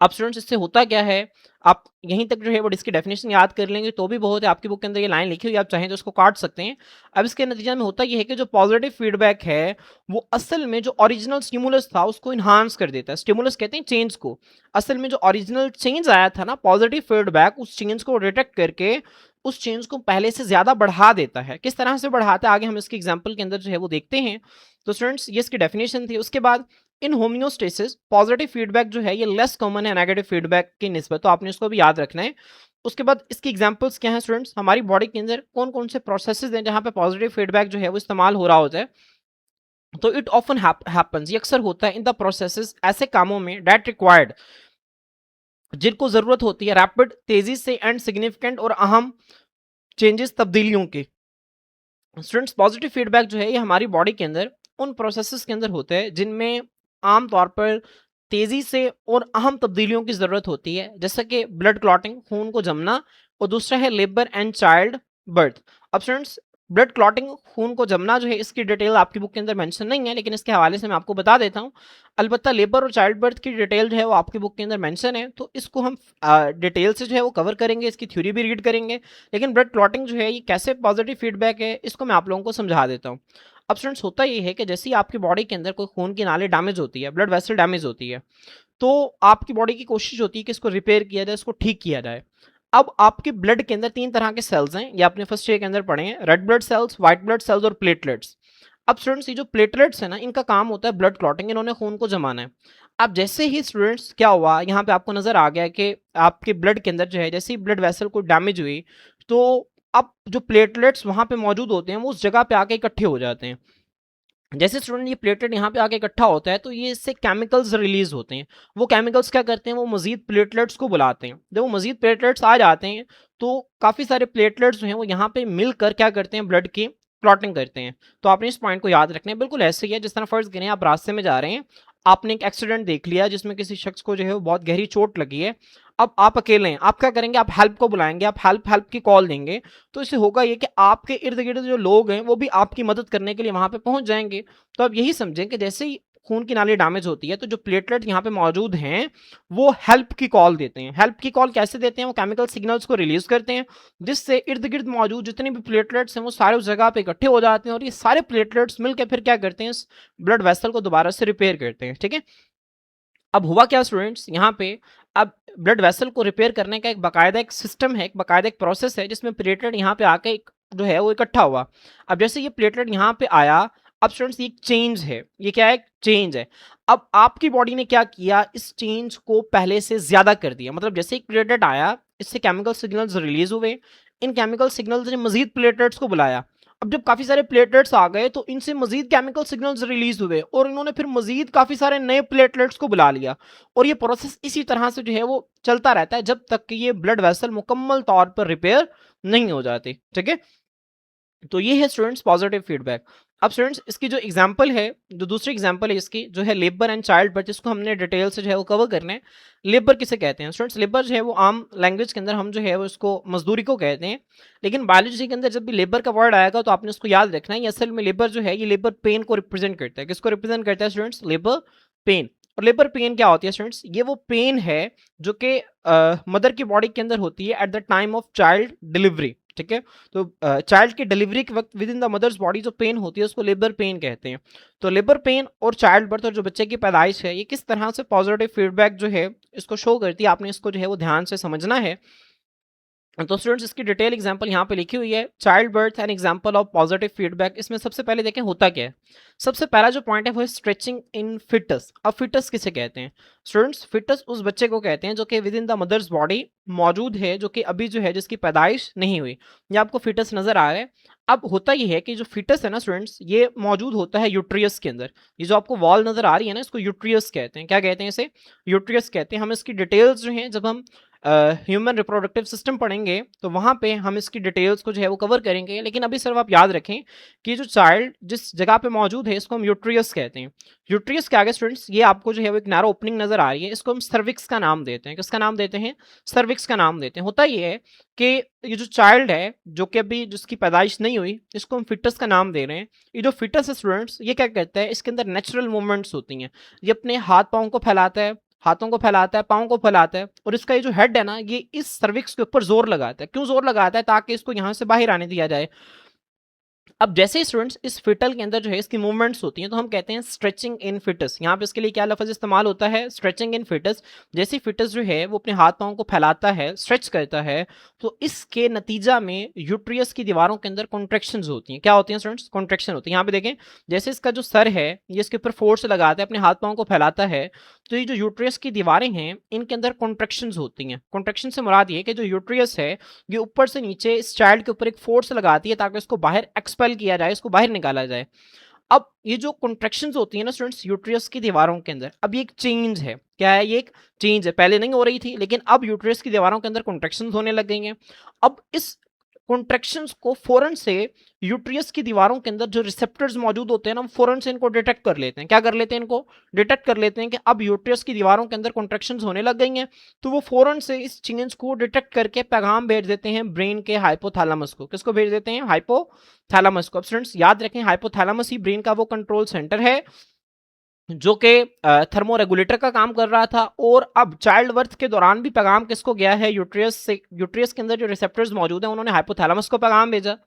Speaker 1: अब स्टूडेंट्स इससे होता क्या है, आप यहीं तक जो है वो इसकी डेफिनेशन याद कर लेंगे तो भी बहुत है। आपकी बुक के अंदर ये लाइन लिखी हुई, आप चाहें तो उसको काट सकते हैं। अब इसके नतीजे में होता ये है कि जो पॉजिटिव फीडबैक है वो असल में जो ओरिजिनल स्टिमुलस था उसको इन्हांस कर देता है। स्टिमुलस कहते हैं चेंज को। असल में जो ओरिजिनल चेंज आया था ना, पॉजिटिव फीडबैक उस चेंज को डिटेक्ट करके उस चेंज को पहले से ज्यादा बढ़ा देता है। किस तरह से बढ़ाता है, आगे हम इसके एग्जाम्पल के अंदर जो है वो देखते हैं। तो स्टूडेंट्स ये इसकी डेफिनेशन थी। उसके बाद इन होम्योस्टेसिस पॉजिटिव फीडबैक जो है ये लेस कॉमन है नेगेटिव फीडबैक की निस्बत, तो आपने इसको भी याद रखना है। उसके बाद इसकी एग्जांपल्स क्या हैं स्टूडेंट्स, हमारी बॉडी के अंदर कौन कौन से प्रोसेसेस हैं जहां पे पॉजिटिव फीडबैक जो है वो इस्तेमाल हो रहा होता है। तो इट ऑफन हैपेंस, ये अक्सर होता है इन द प्रोसेसेस, ऐसे कामों में दैट रिक्वायर्ड, जिनको जरूरत होती है रैपिड, तेजी से एंड सिग्निफिकेंट और अहम चेंजेस, तब्दीलियों की। स्टूडेंट्स पॉजिटिव फीडबैक जो है ये हमारी बॉडी के अंदर उन प्रोसेसेस के अंदर होते हैं जिनमें आम तौर पर तेजी से और अहम तब्दीलियों की जरूरत होती है, जैसा कि ब्लड क्लॉटिंग, खून को जमना, और दूसरा है लेबर एंड चाइल्ड बर्थ। अब स्टूडेंट्स ब्लड क्लॉटिंग, खून को जमना जो है इसकी डिटेल आपकी बुक के अंदर मेंशन नहीं है, लेकिन इसके हवाले से मैं आपको बता देता हूँ। अलबत्ता लेबर और चाइल्ड बर्थ की डिटेल जो है वो आपकी बुक के अंदर मेंशन है, तो इसको हम डिटेल से जो है वो कवर करेंगे, इसकी थ्योरी भी रीड करेंगे। लेकिन ब्लड क्लॉटिंग जो है ये कैसे पॉजिटिव फीडबैक है इसको मैं आप लोगों को समझा देता हूँ। अब स्टूडेंट्स होता ये है कि जैसे ही आपकी बॉडी के अंदर कोई खून की नाली डैमेज होती है, ब्लड वेसल डैमेज होती है, तो आपकी बॉडी की कोशिश होती है कि इसको रिपेयर किया जाए, इसको ठीक किया जाए। अब आपके ब्लड के अंदर 3 तरह के सेल्स हैं, ये आपने फर्स्ट ईयर के अंदर पढ़े हैं, red blood cells, white blood cells और प्लेटलेट्स। अब स्टूडेंट्स ये जो प्लेटलेट्स है ना, इनका काम होता है ब्लड क्लॉटिंग, इन्होंने खून को जमाना है। अब जैसे ही स्टूडेंट्स क्या हुआ, यहाँ पे आपको नजर आ गया कि आपके ब्लड के अंदर जो है, जैसे ही ब्लड वेसल को डैमेज हुई, तो अब जो प्लेटलेट्स वहां पे मौजूद होते हैं वो उस जगह पे आके इकट्ठे हो जाते हैं। जैसे स्टूडेंट ये प्लेटलेट यहाँ पे आके इकट्ठा होता है तो ये इससे केमिकल्स रिलीज होते हैं। वो केमिकल्स क्या करते हैं, वो मजीद प्लेटलेट्स को बुलाते हैं। जब वो मजीद प्लेटलेट्स आ जाते हैं तो काफ़ी सारे प्लेटलेट्स जो हैं वो यहाँ पे मिलकर क्या करते हैं, ब्लड की क्लॉटिंग करते हैं। तो आपने इस पॉइंट को याद रखना है। बिल्कुल ऐसे ही है जिस तरह फर्ज करें आप रास्ते में जा रहे हैं, आपने एक एक्सीडेंट देख लिया जिसमें किसी शख्स को जो है वो बहुत गहरी चोट लगी है। अब आप अकेले हैं, आप क्या करेंगे, आप हेल्प को बुलाएंगे, आप हेल्प हेल्प की कॉल देंगे। तो इससे होगा ये कि आपके इर्द गिर्द जो लोग हैं वो भी आपकी मदद करने के लिए वहां पे पहुंच जाएंगे। तो आप यही समझें कि जैसे ही खून की नाली डैमेज होती है तो जो प्लेटलेट यहाँ पे मौजूद हैं वो हेल्प की कॉल देते हैं। हेल्प की कॉल कैसे देते हैं, वो केमिकल सिग्नल्स को रिलीज करते हैं जिससे इर्द गिर्द मौजूद जितने भी प्लेटलेट्स हैं वो सारे उस जगह पे इकट्ठे हो जाते हैं और ये सारे प्लेटलेट्स मिलकर फिर क्या करते हैं, इस ब्लड वेसल को दोबारा से रिपेयर करते हैं। ठीक है, अब हुआ क्या स्टूडेंट्स, यहाँ पे अब ब्लड वेसल को रिपेयर करने का एक बाकायदा एक सिस्टम है, एक बाकायदा एक प्रोसेस है जिसमें प्लेटलेट यहाँ पे आके एक जो है वो इकट्ठा हुआ। अब जैसे ये प्लेटलेट यहाँ पे आया, अब स्टूडेंट्स ये चेंज है, ये क्या है, चेंज है। अब आपकी बॉडी ने क्या किया, इस चेंज को पहले से ज्यादा कर दिया। मतलब जैसे एक प्लेटलेट आया, इससे केमिकल सिग्नल्स रिलीज हुए, इन केमिकल सिग्नल्स ने मजीद प्लेटलेट्स को बुलाया। अब जब काफी सारे प्लेटलेट्स आ गए तो इनसे मजीद केमिकल सिग्नल्स रिलीज हुए और इन्होंने फिर मजीद काफी सारे नए प्लेटलेट्स को बुला लिया। और ये प्रोसेस इसी तरह से जो है वो चलता रहता है जब तक कि ये ब्लड वेसल मुकम्मल तौर पर रिपेयर नहीं हो जाती। ठीक है, तो ये है स्टूडेंट्स पॉजिटिव फीडबैक। अब स्टूडेंट्स इसकी जो एग्जांपल है, जो दूसरी एग्जांपल है इसकी, जो है लेबर एंड चाइल्ड बर्थ, जिसको हमने डिटेल से जो है वो कवर करना है। लेबर किसे कहते हैं स्टूडेंट्स, लेबर जो है वो आम लैंग्वेज के अंदर हम जो है वो इसको मजदूरी को कहते हैं, लेकिन बायोलॉजी के अंदर जब भी लेबर का वर्ड आएगा तो आपने उसको याद रखना है। ये असल में लेबर जो है ये लेबर पेन को रिप्रेजेंट करता है। किसको रिप्रेजेंट करता है स्टूडेंट्स, लेबर पेन। और लेबर पेन क्या होती है स्टूडेंट्स, ये वो पेन है जो कि मदर की बॉडी के अंदर होती है at the time of child delivery. ठीक है, तो चाइल्ड की डिलीवरी के वक्त within the mother's body जो पेन होती है उसको लेबर पेन कहते हैं। तो लेबर पेन और चाइल्ड बर्थ और जो बच्चे की पैदाइश है, ये किस तरह से पॉजिटिव फीडबैक जो है इसको शो करती है, आपने इसको जो है वो ध्यान से समझना है। तो स्टूडेंट्स इसकी डिटेल एग्जांपल यहाँ पे लिखी हुई है, child birth an example of positive feedback. इसमें सबसे पहले देखें होता क्या है। सबसे पहला जो पॉइंट है वो है स्ट्रेचिंग इन फिटस। अब फिटस किसे कहते हैं स्टूडेंट्स, फिटस उस बच्चे को कहते हैं जो कि within the mother's body मौजूद है, जो कि अभी जो है जिसकी पैदाइश नहीं हुई। ये आपको फिटस नजर आ रहा है। अब होता ये है कि जो फिटस है ना स्टूडेंट्स, ये मौजूद होता है यूट्रियस के अंदर। ये जो आपको वॉल नजर आ रही है ना, इसको यूट्रियस कहते हैं। क्या कहते हैं इसे, यूट्रियस कहते हैं। हम इसकी डिटेल्स जो हैं जब हम ह्यूमन रिप्रोडक्टिव सिस्टम पढ़ेंगे तो वहाँ पे हम इसकी डिटेल्स को जो है वो कवर करेंगे, लेकिन अभी सिर्फ आप याद रखें कि जो चाइल्ड जिस जगह पे मौजूद है इसको हम यूट्रियस कहते हैं। यूट्रियस के आगे स्टूडेंट्स ये आपको जो है वो एक नैरो ओपनिंग नजर आ रही है, इसको हम सर्विक्स का नाम देते हैं। किसका नाम देते हैं, सर्विक्स का नाम देते हैं। होता ये है कि ये जो चाइल्ड है जो कि अभी जिसकी पैदाइश नहीं हुई, इसको हम फिटस का नाम दे रहे हैं। ये जो फिटस है स्टूडेंट्स, ये क्या करता है, इसके अंदर नेचुरल मूवमेंट्स होती हैं। ये अपने हाथ पाँव को फैलाता है, हाथों को फैलाता है, पाँव को फैलाता है, और इसका ये जो हेड है ना, ये इस सर्विक्स के ऊपर जोर लगाता है। क्यों जोर लगाता है, ताकि इसको यहाँ से बाहर आने दिया जाए। अब जैसे ही स्टूडेंट्स इस फिटल के अंदर जो है इसकी मूवमेंट्स होती हैं तो हम कहते हैं स्ट्रेचिंग इन फिटस। यहाँ पे इसके लिए क्या लफ्ज इस्तेमाल होता है, स्ट्रेचिंग इन फिटस। जैसे फिटस जो है वो अपने हाथ पाँव को फैलाता है, स्ट्रेच करता है, तो इसके नतीजा में यूट्रियस की दीवारों के अंदर कॉन्ट्रेक्शंस होती हैं। क्या होती हैं स्टूडेंट्स, कॉन्ट्रेक्शन होती है। यहाँ पे देखें, जैसे इसका जो सर है ये इसके ऊपर फोर्स लगाता है, अपने हाथ पाँव को फैलाता है, तो ये जो यूट्रियस की दीवारें हैं इनके अंदर कॉन्ट्रेक्शंस होती हैं। कॉन्ट्रेक्शन से मुराद ये कि जो यूट्रियस है ये ऊपर से नीचे इस चाइल्ड के ऊपर एक फोर्स लगाती है ताकि इसको बाहर एक्सपेल किया जाए, इसको बाहर निकाला जाए। अब ये जो कॉन्ट्रैक्शंस होती है ना स्टूडेंट्स यूट्रियस की दीवारों के अंदर, अब ये एक चेंज है। क्या है, ये एक चेंज है। पहले नहीं हो रही थी, लेकिन अब यूट्रियस की दीवारों के अंदर कॉन्ट्रैक्शंस होने लग गई हैं। अब इस कॉन्ट्रैक्शंस को फौरन से यूट्रियस की दीवारों के अंदर जो रिसेप्टर्स मौजूद होते हैं ना, फौरन से इनको डिटेक्ट कर लेते हैं। क्या कर लेते हैं, इनको डिटेक्ट कर लेते हैं कि अब यूट्रियस की दीवारों के अंदर कॉन्ट्रैक्शंस होने लग गई हैं, तो वो फौरन से इस चेंज को डिटेक्ट करके पैगाम भेज देते हैं ब्रेन के हाइपोथैलेमस को। किसको भेज देते हैं, हाइपोथैलेमस को। अब स्टूडेंट्स याद रखें, हाइपोथैलेमस ही ब्रेन का वो कंट्रोल सेंटर है जो कि थर्मो रेगुलेटर का काम कर रहा था। और अब चाइल्ड बर्थ के दौरान भी पैगाम किसको गया है, यूट्रियस से। यूट्रियस के अंदर जो रिसेप्टर्स मौजूद हैं उन्होंने हाइपोथैलेमस को पैगाम भेजा।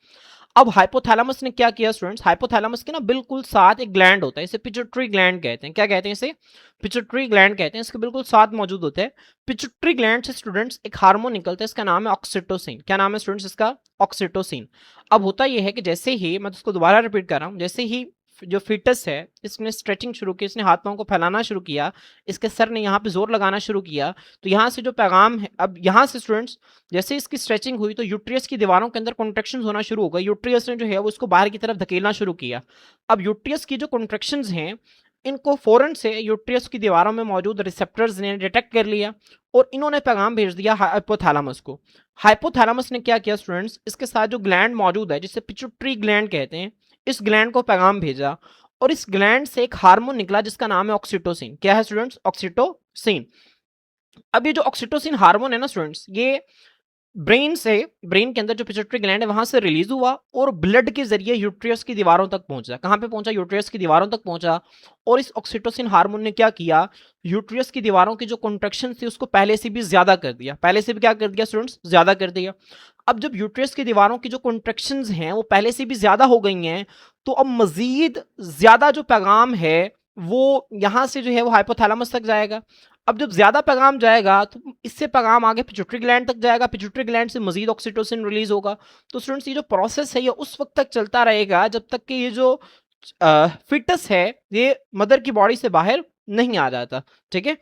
Speaker 1: अब हाइपोथैलेमस ने क्या किया स्टूडेंट्स, हाइपोथैलेमस के ना बिल्कुल साथ एक ग्लैंड होता है, इसे पिट्यूटरी ग्लैंड कहते हैं। क्या कहते हैं इसे? पिट्यूटरी ग्लैंड कहते हैं। इसके बिल्कुल साथ मौजूद होते हैं। पिट्यूटरी ग्लैंड से स्टूडेंट्स एक हार्मोन निकलता है, इसका नाम है ऑक्सीटोसिन। क्या नाम है स्टूडेंट्स इसका? ऑक्सीटोसिन। अब होता यह है कि जैसे ही, मैं इसको दोबारा रिपीट कर रहा हूँ, जैसे ही जो फिटस है इसने स्ट्रेचिंग शुरू की, इसने हाथ पांव को फैलाना शुरू किया, इसके सर ने यहाँ पे जोर लगाना शुरू किया, तो यहाँ से जो पैगाम है, अब यहाँ से स्टूडेंट्स जैसे इसकी स्ट्रेचिंग हुई तो यूट्रियस की दीवारों के अंदर कॉन्ट्रेक्शन होना शुरू हो गए। यूट्रियस ने जो है वो इसको बाहर की तरफ धकेलना शुरू किया। अब यूट्रियस की जो कॉन्ट्रेक्शंस हैं, इनको फौरन से यूट्रियस की दीवारों में मौजूद रिसेप्टर्स ने डिटेक्ट कर लिया और इन्होंने पैगाम भेज दिया हाइपोथैलेमस को। हाइपोथैलेमस ने क्या किया स्टूडेंट्स, इसके साथ जो ग्लैंड मौजूद है जिसे पिट्यूटरी ग्लैंड कहते हैं, इस ग्लैंड को पैगाम भेजा और इस ग्लैंड से एक हार्मोन निकला जिसका नाम है ऑक्सीटोसिन। क्या है स्टूडेंट्स? ऑक्सीटोसिन। अब ये जो ऑक्सीटोसिन हार्मोन है ना स्टूडेंट्स, ये ब्रेन के अंदर जो पिट्यूटरी ग्लैंड है वहां से रिलीज हुआ और ब्लड के जरिए यूट्रियस की दीवारों तक पहुंचा। कहां पे पहुंचा? यूट्रियस की दीवारों तक पहुंचा। और इस ऑक्सीटोसिन हार्मोन ने क्या किया, यूट्रियस की दीवारों की जो कॉन्ट्रैक्शन थी उसको पहले से भी ज्यादा कर दिया। पहले से भी क्या कर दिया स्टूडेंट्स? ज्यादा कर दिया। अब जब यूट्रियस की दीवारों की जो कॉन्ट्रैक्शंस हैं वो पहले से भी ज्यादा हो गई हैं, तो अब मजीद ज्यादा जो पैगाम है वो यहां से जो है वो हाइपोथैलेमस तक जाएगा। अब जब ज्यादा पैगाम जाएगा तो इससे पैगाम आगे पिट्यूटरी ग्लैंड तक जाएगा, पिट्यूटरी ग्लैंड से मजीद ऑक्सीटोसिन रिलीज होगा। तो स्टूडेंट्स ये जो प्रोसेस है ये उस वक्त तक चलता रहेगा जब तक कि ये जो फिटस है ये मदर की बॉडी से बाहर नहीं आ जाता। ठीक है,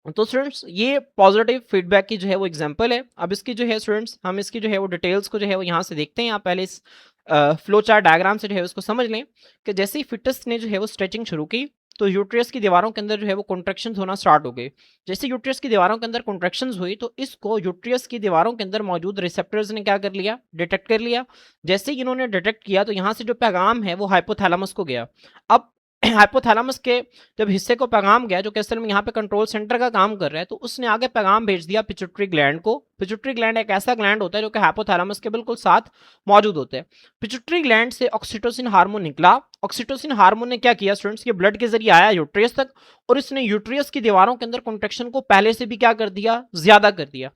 Speaker 1: तो स्टूडेंट्स ये पॉजिटिव फीडबैक की जो है वो एग्जांपल है। अब इसकी जो है स्टूडेंट्स हम इसकी जो है वो डिटेल्स को जो है वो यहाँ से देखते हैं। आप पहले इस फ्लो चार्ट डायग्राम से जो है उसको समझ लें कि जैसे ही फिटस ने जो है वो स्ट्रेचिंग शुरू की तो यूट्रियस की दीवारों के अंदर जो है वो कॉन्ट्रैक्शंस होना स्टार्ट हो गए। जैसे यूट्रियस की दीवारों के अंदर कॉन्ट्रैक्शंस हुई तो इसको यूट्रियस की दीवारों के अंदर मौजूद रिसेप्टर्स ने क्या कर लिया? डिटेक्ट कर लिया। जैसे ही इन्होंने डिटेक्ट किया तो यहाँ से जो पैगाम है वो हाइपोथैलेमस को गया। अब हाइपोथैलेमस के जब हिस्से को पैगाम गया जो कि असल में यहाँ पे कंट्रोल सेंटर का काम कर रहा है, तो उसने आगे पैगाम भेज दिया पिट्यूटरी ग्लैंड को। पिट्यूटरी ग्लैंड एक ऐसा ग्लैंड होता है जो कि हाइपोथैलेमस के बिल्कुल साथ मौजूद होते हैं। पिट्यूटरी ग्लैंड से ऑक्सीटोसिन हार्मोन निकला। ऑक्सीटोसिन हार्मोन ने क्या किया स्टूडेंट्स, ये ब्लड के जरिए आया यूट्रियस तक और इसने यूट्रियस की दीवारों के अंदर कॉन्ट्रैक्शन को पहले से भी क्या कर दिया? ज्यादा कर दिया।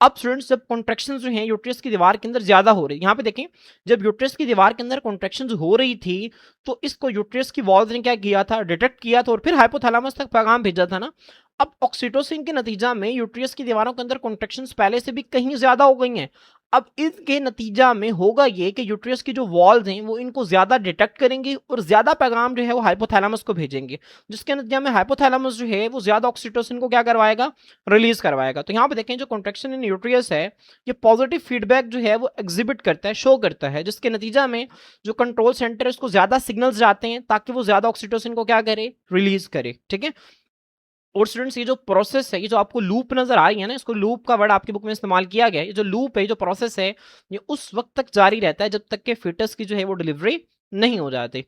Speaker 1: अब स्टूडेंट्स जब कॉन्ट्रैक्शंस जो हैं यूट्रियस की दीवार के अंदर ज्यादा हो रही है, यहाँ पे देखें जब यूट्रियस की दीवार के अंदर कॉन्ट्रैक्शंस हो रही थी तो इसको यूट्रियस की वॉल्स ने क्या किया था? डिटेक्ट किया था और फिर हाइपोथैलेमस तक पैगाम भेजा था ना। अब ऑक्सीटोसिन के नतीजा में यूट्रियस की दीवारों के अंदर कॉन्ट्रैक्शंस पहले से भी कहीं ज्यादा हो गई हैं। अब इसके नतीजा में होगा ये कि यूट्रियस की जो वॉल्स हैं वो इनको ज्यादा डिटेक्ट करेंगी और ज्यादा पैगाम जो है वो हाइपोथैलेमस को भेजेंगे, जिसके नतीजे में हाइपोथैलेमस जो है वो ज्यादा ऑक्सीटोसिन को क्या करवाएगा? रिलीज करवाएगा। तो यहाँ पे देखें जो कॉन्ट्रैक्शन इन यूट्रियस है ये पॉजिटिव फीडबैक जो है वो एग्जिबिट करता है, शो करता है, जिसके नतीजा में जो कंट्रोल सेंटर है उसको ज्यादा सिग्नल्स जाते हैं ताकि वो ज्यादा ऑक्सीटोसिन को क्या करे? रिलीज करे। ठीक है, और स्टूडेंट्स ये जो प्रोसेस है, ये जो आपको लूप नजर आ रही है ना, इसको लूप का वर्ड आपकी बुक में इस्तेमाल किया गया है। ये जो लूप है, ये जो प्रोसेस है, ये उस वक्त तक जारी रहता है जब तक कि फिटस की जो है वो डिलीवरी नहीं हो जाती।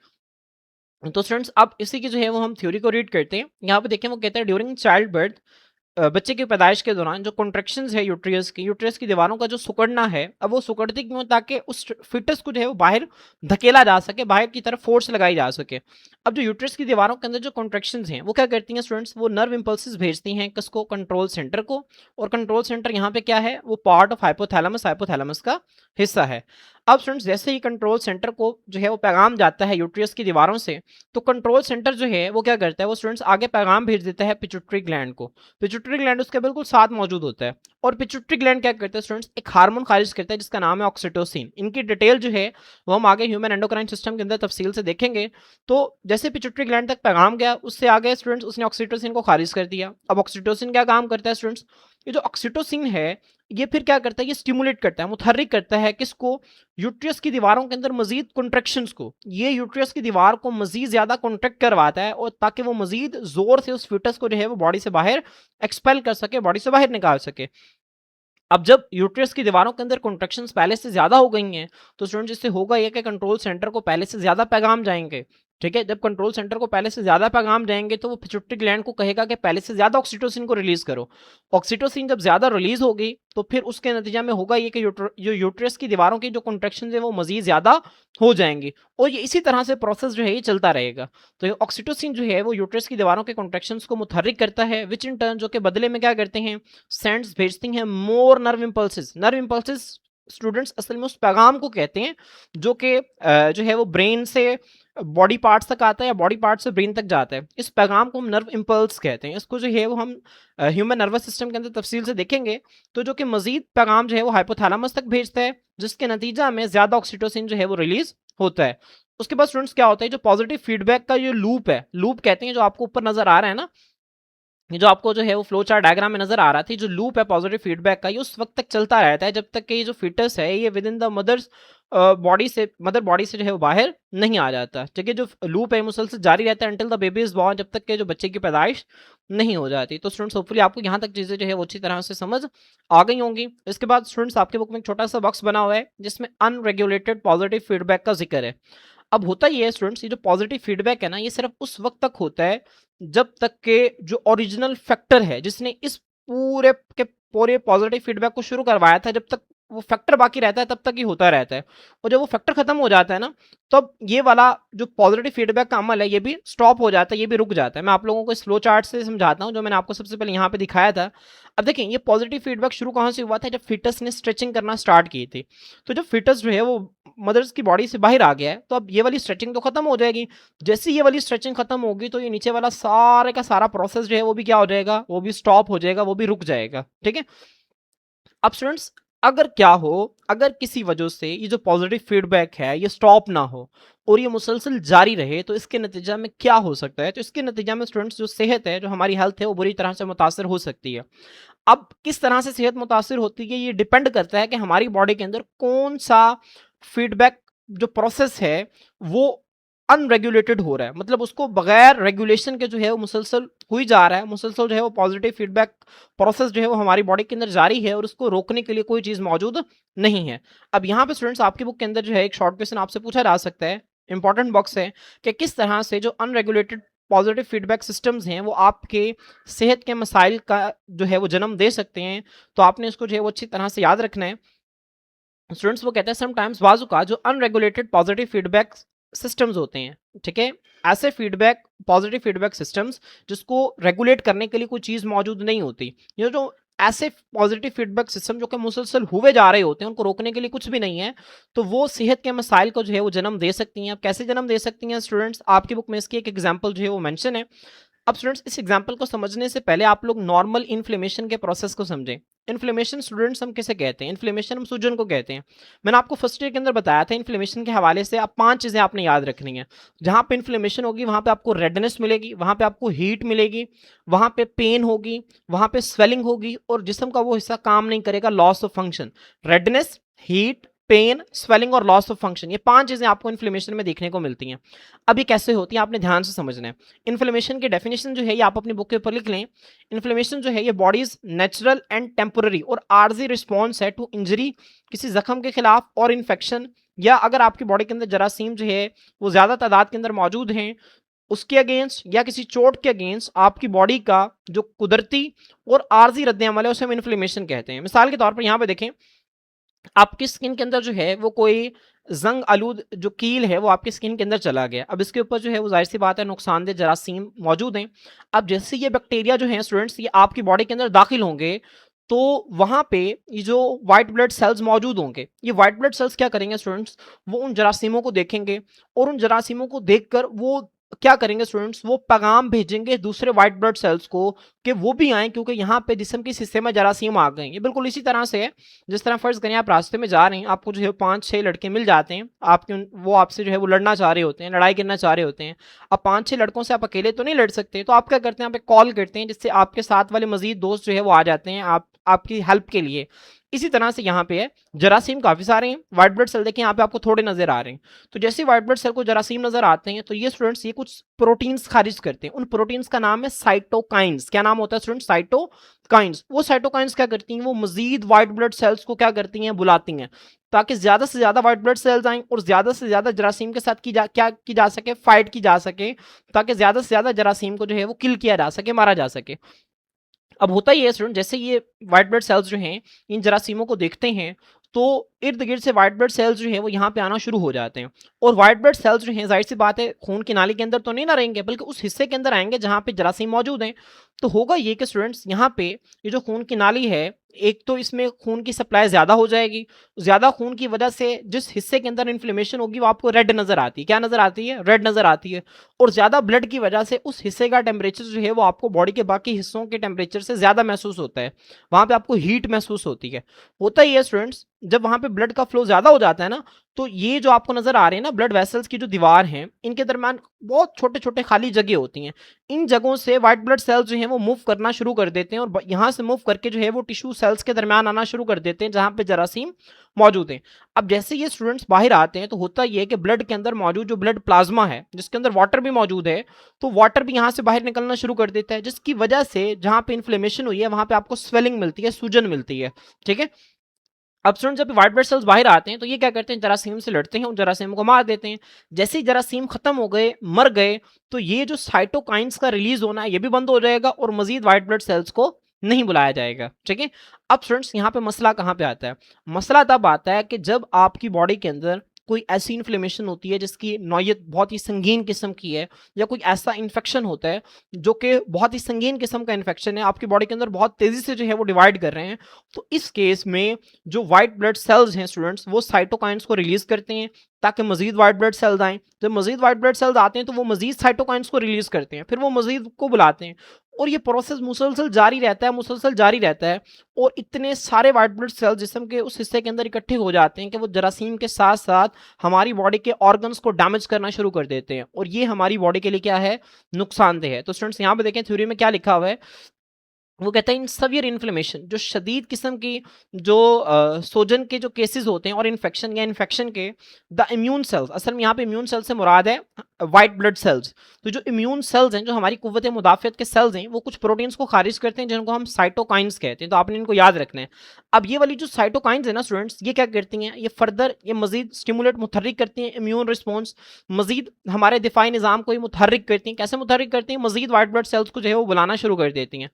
Speaker 1: तो स्टूडेंट्स अब इसी की जो है वो हम थ्योरी को रीड करते हैं। यहाँ पे देखें वो कहते हैं ड्यूरिंग चाइल्ड बर्थ, बच्चे की पैदाइश के दौरान जो कॉन्ट्रैक्शंस है यूट्रियस की दीवारों का जो सिकुड़ना है, अब वो सिकुड़ती क्यों? ताकि उस फिटस को जो है वो बाहर धकेला जा सके, बाहर की तरफ फोर्स लगाई जा सके। अब जो यूट्रस की दीवारों के अंदर जो कॉन्ट्रैक्शंस हैं वो क्या करती हैं स्टूडेंट्स? वो नर्व इंपल्सेस भेजती हैं किसको? कंट्रोल सेंटर को। और कंट्रोल सेंटर यहाँ पे क्या है? वो पार्ट ऑफ हाइपोथैलेमस, हाइपोथैलेमस का हिस्सा है। अब स्टूडेंट्स जैसे ही कंट्रोल सेंटर को जो है वो पैगाम जाता है यूट्रियस की दीवारों से, तो कंट्रोल सेंटर जो है वो क्या करता है? वो स्टूडेंट्स आगे पैगाम भेज देता है पिट्यूटरी ग्लैंड को। पिट्यूटरी ग्लैंड उसके बिल्कुल साथ मौजूद होता है और पिट्यूटरी ग्लैंड क्या करता है स्टूडेंट्स? एक हार्मोन खारिज करता है जिसका नाम है ऑक्सीटोसिन। इनकी डिटेल जो है वो हम आगे ह्यूमन एंडोक्राइन सिस्टम के अंदर तफसील से देखेंगे। तो जैसे पिट्यूटरी ग्लैंड तक पैगाम गया, उससे आगे स्टूडेंट्स उसने ऑक्सीटोसिन को खारिज कर दिया। अब ऑक्सीटोसिन क्या काम करता है स्टूडेंट्स? ये जो ऑक्सीटोसिन है ये फिर क्या करता है? ये स्टिमुलेट करता है, मुतहर्रिक करता है किसको? यूट्रियस की दीवारों के अंदर मजीद कॉन्ट्रैक्शंस को। ये यूट्रियस की दीवार को मजीद ज्यादा कॉन्ट्रैक्ट करवाता है और ताकि वो मजीद जोर से उस फिटस को जो है वो बॉडी से बाहर एक्सपेल कर सके, बॉडी से बाहर निकाल सके। अब जब यूट्रस की दीवारों के अंदर कॉन्ट्रैक्शंस पहले से ज्यादा हो गई हैं तो स्टूडेंट इससे होगा ये कि कंट्रोल सेंटर को पहले से ज्यादा पैगाम जाएंगे। ठीक है, जब कंट्रोल सेंटर को पहले से ज्यादा पैगाम जाएंगे तो वो पिट्यूटरी ग्लैंड को कहेगा कि पहले से ज्यादा ऑक्सीटोसिन को रिलीज करो। ऑक्सीटोसिन जब ज्यादा रिलीज होगी तो फिर उसके नतीजा में होगा ये कि जो यूट्रस की दीवारों की जो कॉन्ट्रैक्शन है वो मजीद ज्यादा हो जाएंगी और ये इसी तरह से प्रोसेस जो है ये चलता रहेगा। तो ये ऑक्सीटोसिन जो है वो यूट्रस की दीवारों के कॉन्ट्रैक्शंस को मुतहर्रिक करता है, विच इन टर्न जो कि बदले में क्या करते हैं? सेंड्स भेजती हैं more nerve impulses. Nerve impulses students असल में उस पैगाम को कहते हैं जो कि जो है वो ब्रेन से बॉडी पार्ट्स तक आता है या बॉडी पार्ट से ब्रेन तक जाता है। इस पैगाम को हम नर्व इम्पल्स कहते हैं। इसको जो है वो हम ह्यूमन नर्वस सिस्टम के अंदर तफसील से देखेंगे, तो जो कि मजीद पैगाम जो है वो हाइपोथैलेमस तक भेजता है, जिसके नतीजा में ज़्यादा ऑक्सीटोसिन जो है वो रिलीज होता है। उसके बाद स्टूडेंट्स क्या होता है, जो पॉजिटिव फीडबैक का जो लूप है, लूप कहते हैं, जो आपको ऊपर नजर आ रहा है ना, ये जो आपको जो है वो फ्लो चार्ट डायग्राम में नजर आ रहा था, जो लूप है पॉजिटिव फीडबैक का, ये उस वक्त तक चलता रहता है जब तक कि ये जो फिटस है ये within the mother's mother body से जो है वो बाहर नहीं आ जाता। ठीक है, जो लूप है मुसलसल जारी रहता है until the baby is born, जब तक कि जो बच्चे की पैदाइश नहीं हो जाती। तो स्टूडेंट्स होपफुली आपको यहाँ तक चीजें जो है वो अच्छी तरह से समझ आ गई होंगी। इसके बाद स्टूडेंट्स आपके बुक में एक छोटा सा बॉक्स बना हुआ है जिसमें अनरेगुलेटेड पॉजिटिव फीडबैक का जिक्र है। अब होता ये है स्टूडेंट्स, ये जो पॉजिटिव फीडबैक है ना, ये सिर्फ उस वक्त तक होता है जब तक के जो ओरिजिनल फैक्टर है जिसने इस पूरे पॉजिटिव फीडबैक को शुरू करवाया था, जब तक वो फैक्टर बाकी रहता है तब तक ही होता रहता है। और जब वो फैक्टर खत्म हो जाता है ना, तब ये वाला जो पॉजिटिव फीडबैक का अमल है ये भी स्टॉप हो जाता है, ये भी रुक जाता है। मैं आप लोगों को इस फ्लो चार्ट से समझाता हूँ जो मैंने आपको सबसे पहले यहाँ पे दिखाया था। अब देखें, ये पॉजिटिव फीडबैक शुरू कहाँ से हुआ था, जब फिटस ने स्ट्रेचिंग करना स्टार्ट की थी। तो जब फिटस जो है वो मदर्स की बॉडी से बाहर आ गया है, तो अब ये वाली स्ट्रेचिंग तो खत्म हो जाएगी। जैसे ये वाली स्ट्रेचिंग खत्म होगी तो ये नीचे वाला सारे का सारा प्रोसेस जो है वो भी क्या हो जाएगा, वो भी स्टॉप हो जाएगा, वो भी रुक जाएगा। ठीक है। अब स्टूडेंट्स, अगर क्या हो, अगर किसी वजह से ये जो पॉजिटिव फीडबैक है ये स्टॉप ना हो और ये मुसलसल जारी रहे, तो इसके नतीजा में क्या हो सकता है? तो इसके नतीजा में स्टूडेंट्स जो सेहत है, जो हमारी हेल्थ है, वो बुरी तरह से मुतासर हो सकती है। अब किस तरह से सेहत मुतासर होती है, ये डिपेंड करता है कि हमारी बॉडी के अंदर कौन सा फीडबैक जो प्रोसेस है वो अनरेगुलेटेड हो रहा है, मतलब उसको बगैर रेगुलेशन के जो है वो मुसलसल हुई जा रहा है, मुसलसल जो है वो पॉजिटिव फीडबैक प्रोसेस जो है वो हमारी बॉडी के अंदर जारी है और उसको रोकने के लिए कोई चीज़ मौजूद नहीं है। अब यहाँ पे स्टूडेंट्स आपकी बुक के अंदर जो है एक शॉर्ट क्वेश्चन आपसे पूछा जा सकता है, इंपॉर्टेंट बॉक्स है, कि किस तरह से जो अनरेगुलेटेड पॉजिटिव फीडबैक सिस्टम्स हैं वो आपके सेहत के मसाइल का जो है वो जन्म दे सकते हैं। तो आपने इसको जो है वो अच्छी तरह से याद रखना है। स्टूडेंट्स वो कहते हैं समटाइम्स बाजू का जो अनरेगुलेटेड पॉजिटिव फीडबैक सिस्टम्स होते हैं, ठीक है, ऐसे फीडबैक पॉजिटिव फीडबैक सिस्टम्स जिसको रेगुलेट करने के लिए कोई चीज़ मौजूद नहीं होती, ये जो ऐसे पॉजिटिव फीडबैक सिस्टम जो कि मुसलसल हुए जा रहे होते हैं, उनको रोकने के लिए कुछ भी नहीं है, तो वो सेहत के मसाइल को जो है वो जन्म दे सकती हैं। अब कैसे जन्म दे सकती हैं स्टूडेंट्स, आपकी बुक में इसकी एक एग्जाम्पल जो है वो मेंशन है। अब स्टूडेंट्स इस एग्जाम्पल को समझने से पहले आप लोग नॉर्मल इन्फ्लेमेशन के प्रोसेस को समझें। इन्फ्लेमेशन स्टूडेंट्स हम किसे कहते हैं? इन्फ्लेमेशन हम सूजन को कहते हैं। मैंने आपको फर्स्ट ईयर के अंदर बताया था इन्फ्लेमेशन के हवाले से आप 5 चीज़ें आपने याद रखनी है। जहाँ पे इन्फ्लेमेशन होगी वहाँ पे आपको रेडनेस मिलेगी, वहाँ पे आपको हीट मिलेगी, वहाँ पे पेन होगी, वहाँ पे स्वेलिंग होगी और जिस्म का वो हिस्सा काम नहीं करेगा, loss of function. Redness, heat, pain, swelling और लॉस ऑफ फंक्शन, ये 5 चीज़ें आपको इन्फ्लेमेशन में देखने को मिलती हैं। अब ये कैसे होती हैं आपने ध्यान से समझना है। इन्फ्लेमेशन की डेफिनेशन जो है ये आप अपनी बुक के ऊपर लिख लें। इन्फ्लेमेशन जो है ये बॉडीज नेचुरल एंड टेम्पोररी और आर्जी रिस्पॉन्स है टू इंजरी, किसी जख्म के खिलाफ और इन्फेक्शन, या अगर आपकी बॉडी के अंदर जरासीम जो है वो ज़्यादा तादाद के अंदर मौजूद हैं उसके अगेंस्ट, या किसी चोट के अगेंस्ट आपकी बॉडी का जो कुदरती और आर्जी रद्द-ए-अमल है उसे हम इन्फ्लेमेशन कहते हैं। मिसाल के तौर पर यहाँ पे देखें, आपकी स्किन के अंदर जो है वो कोई जंग आलूद जो कील है वो आपकी स्किन के अंदर चला गया। अब इसके ऊपर जो है वो जाहिर सी बात है नुकसानदेह जरासीम मौजूद हैं। अब जैसे ये बैक्टीरिया जो हैं स्टूडेंट्स ये आपकी बॉडी के अंदर दाखिल होंगे, तो वहाँ पे ये जो वाइट ब्लड सेल्स मौजूद होंगे, ये वाइट ब्लड सेल्स क्या करेंगे स्टूडेंट्स, वो उन जरासीमों को देखेंगे और उन जरासीमों को देखकर वो क्या करेंगे स्टूडेंट्स, वो पैगाम भेजेंगे दूसरे वाइट ब्लड सेल्स को कि वो भी आएँ, क्योंकि यहाँ पे जिस्म के हिस्से में जरासीम आ गए हैं। ये बिल्कुल इसी तरह से है जिस तरह फर्ज करें आप रास्ते में जा रहे हैं, आपको जो है 5-6 लड़के मिल जाते हैं, आपके वो आपसे जो है वो लड़ना चाह रहे होते हैं, लड़ाई करना चाह रहे होते हैं। अब 5-6 लड़कों से आप अकेले तो नहीं लड़ सकते, तो आप क्या करते हैं, आप एक कॉल करते हैं जिससे आपके साथ वाले मजीद दोस्त जो है वो आ जाते हैं आपकी हेल्प के लिए। इसी तरह से यहाँ पे है, जरासीम काफ़ी सारे हैं, व्हाइट ब्लड सेल देखिए यहाँ पे आपको थोड़े नजर आ रहे हैं। तो जैसे व्हाइट ब्लड सेल को जरासीम नजर आते हैं तो ये स्टूडेंट्स ये कुछ प्रोटीन्स खारिज करते हैं। उन प्रोटीन्स का नाम है साइटोकाइंस। क्या नाम होता है स्टूडेंट? साइटोकाइंस। वो साइटोकाइंस क्या करती हैं, वो मजीद व्हाइट ब्लड सेल्स को क्या करती हैं, बुलाती हैं, ताकि ज्यादा से ज्यादा व्हाइट ब्लड सेल्स आएं और ज्यादा से ज्यादा जरासीम के साथ क्या की जा सके, फाइट की जा सके, ताकि ज्यादा से ज्यादा जरासीम को जो है वो किल किया जा सके, मारा जा सके। अब होता ही है स्टूडेंट, जैसे ये व्हाइट ब्लड सेल्स जो हैं इन जरासीमों को देखते हैं तो इर्द गिर्द से व्हाइट ब्लड सेल्स जो है वो यहाँ पे आना शुरू हो जाते हैं। और व्हाइट ब्लड सेल्स जो हैं जाहिर सी बात है खून की नाली के अंदर तो नहीं ना रहेंगे, बल्कि उस हिस्से के अंदर आएंगे जहाँ पे जरासीम मौजूद हैं। तो होगा ये कि स्टूडेंट्स यहाँ पे ये जो खून की नाली है एक तो इसमें खून की सप्लाई ज़्यादा हो जाएगी, ज़्यादा खून की वजह से जिस हिस्से के अंदर इन्फ्लेमेशन होगी वो आपको रेड नज़र आती है। क्या नज़र आती है? रेड नज़र आती है। और ज़्यादा ब्लड की वजह से उस हिस्से का टेम्परेचर जो है वो आपको बॉडी के बाकी हिस्सों के टेम्परेचर से ज़्यादा महसूस होता है। वहाँ पे आपको हीट महसूस होती है। होता ही है स्टूडेंट्स, जब वहाँ पे ब्लड का फ्लो ज़्यादा हो जाता है ना, तो ये जो आपको नज़र आ रहे हैं ना ब्लड वेसल्स की जो दीवार हैं, इनके दरमियान बहुत छोटे-छोटे खाली जगह होती हैं। इन जगहों से व्हाइट ब्लड सेल्स जो हैं वो मूव करना शुरू कर देते हैं और यहाँ से मूव करके जो है वो टिश्यू सेल्स के दरमियान आना शुरू कर देते हैं जहाँ पे जरासीम मौजूद हैं। अब जैसे ये स्टूडेंट्स बाहर आते हैं तो होता ये है कि ब्लड के अंदर मौजूद जो ब्लड प्लाज्मा है, जिसके अंदर वाटर भी मौजूद है, तो वाटर भी यहाँ से बाहर निकलना शुरू कर देता है, जिसकी वजह से जहाँ पे इन्फ्लेमेशन हुई है वहाँ पे आपको स्वेलिंग मिलती है, सूजन मिलती है। ठीक है? अब स्टूडेंट जब व्हाइट ब्लड सेल्स बाहर आते हैं तो ये क्या करते हैं, जरासीम से लड़ते हैं, उन जरासीम को मार देते हैं। जैसे ही जरासीम खत्म हो गए, मर गए, तो ये जो साइटोकाइंस का रिलीज होना है ये भी बंद हो जाएगा और मजीद व्हाइट ब्लड सेल्स को नहीं बुलाया जाएगा। ठीक है? अब स्टूडेंट्स यहाँ पे मसला कहाँ पे आता है? मसला तब आता है कि जब आपकी बॉडी के अंदर कोई ऐसी इन्फ्लेमेशन होती है जिसकी नौयत बहुत ही संगीन किस्म की है, या कोई ऐसा इन्फेक्शन होता है जो कि बहुत ही संगीन किस्म का इन्फेक्शन है, आपकी बॉडी के अंदर बहुत तेजी से जो है वो डिवाइड कर रहे हैं, तो इस केस में जो व्हाइट ब्लड सेल्स हैं स्टूडेंट्स, वो साइटोकाइंस को रिलीज करते हैं ताकि मजीद व्हाइट ब्लड सेल्स आएँ। जब मजीद व्हाइट ब्लड सेल्स आते हैं तो वो मजीद साइटोकाइंस को रिलीज करते हैं, फिर वो मजीद को बुलाते हैं और ये प्रोसेस मुसलसल जारी रहता है, मुसलसल जारी रहता है। और इतने सारे व्हाइट ब्लड सेल्स जिस्म के उस हिस्से के अंदर इकट्ठे हो जाते हैं कि वो जरासीम के साथ साथ हमारी बॉडी के ऑर्गन्स को डैमेज करना शुरू कर देते हैं और ये हमारी बॉडी के लिए क्या है, नुकसानदेह है। तो स्टूडेंट्स यहाँ पे देखें थ्योरी में क्या लिखा हुआ है, वो कहता है इन सवियर इन्फ्लेमेशन, जो शदीद किस्म की जो सोजन के जो केसेस होते हैं और इन्फेक्शन या इन्फेक्शन के, द इम्यून सेल्स, असल में यहाँ पे इम्यून सेल्स से मुराद है वाइट ब्लड सेल्स। तो जो इम्यून सेल्स हैं, जो हमारी कुव्वत मुदाफ़ियत के सेल्स हैं, वो कुछ प्रोटीन्स को खारिज करते हैं जिनको हम साइटोकाइंस कहते हैं। तो आपने इनको याद रखना है। अब ये वाली जो साइटोकाइंस है ना स्टूडेंट्स, ये क्या करती हैं, ये फर्दर ये मजीद स्टिमुलेट मुतहरिक करती हैं इम्यून रिस्पॉन्स, मजीद हमारे दिफाई निज़ाम को ये मुतहरिक करती हैं। कैसे मुतहरिक करती हैं? मजीद वाइट ब्लड सेल्स को जो है वो बुलाना शुरू कर देती हैं।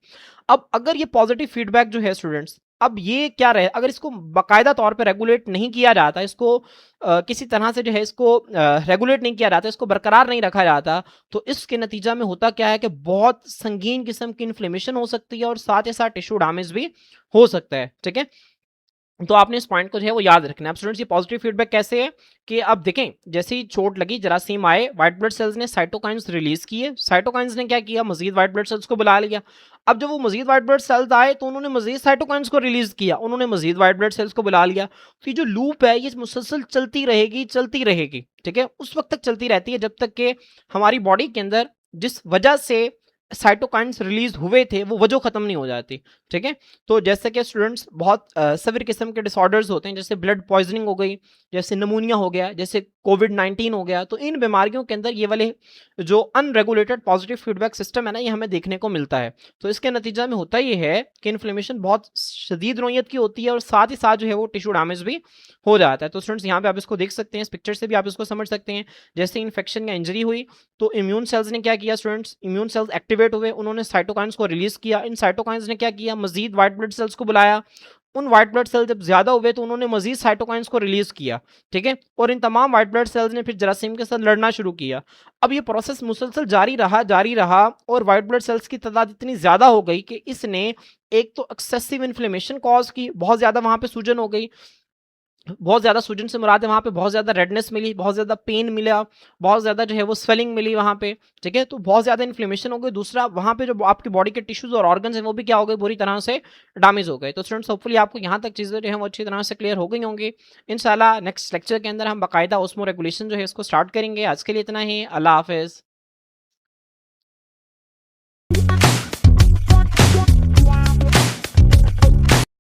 Speaker 1: अब अगर ये पॉजिटिव फीडबैक जो है स्टूडेंट्स, अब ये क्या रहे, अगर इसको बाकायदा तौर पे रेगुलेट नहीं किया जाता, इसको किसी तरह से जो है इसको रेगुलेट नहीं किया जाता, इसको बरकरार नहीं रखा जाता, तो इसके नतीजा में होता क्या है कि बहुत संगीन किस्म की इन्फ्लेमेशन हो सकती है और साथ ही साथ टिश्यू डैमेज भी हो सकता है। ठीक है? तो आपने इस पॉइंट को जो है वो याद रखना है। अब स्टूडेंट्स ये पॉजिटिव फीडबैक कैसे है कि अब देखें, जैसे ही चोट लगी, जरासीम आए, व्हाइट ब्लड सेल्स ने साइटोकाइंस रिलीज किए, साइटोकाइंस ने क्या किया, मजीद व्हाइट ब्लड सेल्स को बुला लिया। अब जब वो मजीद व्हाइट ब्लड सेल्स आए तो उन्होंने मजीद साइटोकाइंस को रिलीज किया, उन्होंने मजीद व्हाइट ब्लड सेल्स को बुला लिया। तो ये जो लूप है ये मुसलसल चलती रहेगी, चलती रहेगी। ठीक है? उस वक्त तक चलती रहती है जब तक कि हमारी बॉडी के अंदर जिस वजह से साइटोकाइंस रिलीज हुए थे वो वजह खत्म नहीं हो जाती। ठीक है? तो जैसे कि स्टूडेंट्स बहुत सवियर किस्म के डिसऑर्डर्स होते हैं, जैसे ब्लड पॉइजनिंग हो गई, जैसे नमूनिया हो गया, जैसे कोविड-19 हो गया, तो इन बीमारियों के अंदर ये वाले जो अनरेगुलेटेड पॉजिटिव फीडबैक सिस्टम है ना, ये हमें देखने को मिलता है। तो इसके नतीजा में होता ये है कि इन्फ्लेमेशन बहुत शदीद नौयत की होती है और साथ ही साथ जो है वो टिश्यू डैमेज भी हो जाता है। तो स्टूडेंट्स यहाँ पे आप इसको देख सकते हैं, इस पिक्चर से भी आप इसको समझ सकते हैं। जैसे इन्फेक्शन या इंजरी हुई तो इम्यून सेल्स ने क्या किया स्टूडेंट्स, इम्यून सेल्स एक्टिवेट हुए, उन्होंने साइटोकाइंस को रिलीज किया। इन साइटोकाइंस ने क्या किया, मजीद व्हाइट ब्लड सेल्स को बुलाया। उन व्हाइट ब्लड सेल जब ज्यादा हुए तो उन्होंने मजीद साइटोकाइंस को रिलीज किया। ठीक है? और इन तमाम व्हाइट ब्लड सेल्स ने फिर जरासीम के साथ लड़ना शुरू किया। अब ये प्रोसेस मुसलसल जारी रहा और व्हाइट ब्लड सेल्स की तादाद इतनी ज्यादा हो गई कि इसने एक तो एक्सेसिव इन्फ्लेमेशन कॉज की, बहुत ज्यादा वहां पे सूजन हो गई, बहुत ज़्यादा सूजन से मुराद है वहाँ पे बहुत ज़्यादा रेडनेस मिली, बहुत ज़्यादा पेन मिला, बहुत ज़्यादा जो है वो स्वेलिंग मिली वहाँ पे। ठीक है? तो बहुत ज़्यादा इन्फ्लेमेशन हो गई। दूसरा, वहाँ पे जो आपकी बॉडी के टिश्यूज़ और ऑर्गन्स हैं वो भी क्या हो गए, बुरी तरह से डैमेज हो गए। तो स्टूडेंट्स होपफुली आपको यहाँ तक चीज़ें जो हैं वो अच्छी तरह से क्लियर हो गई होंगी। इंशाल्लाह नेक्स्ट लेक्चर के अंदर हम बाकायदा ऑस्मो रेगुलेशन जो है इसको स्टार्ट करेंगे। आज के लिए इतना ही। अल्लाह हाफ़िज़।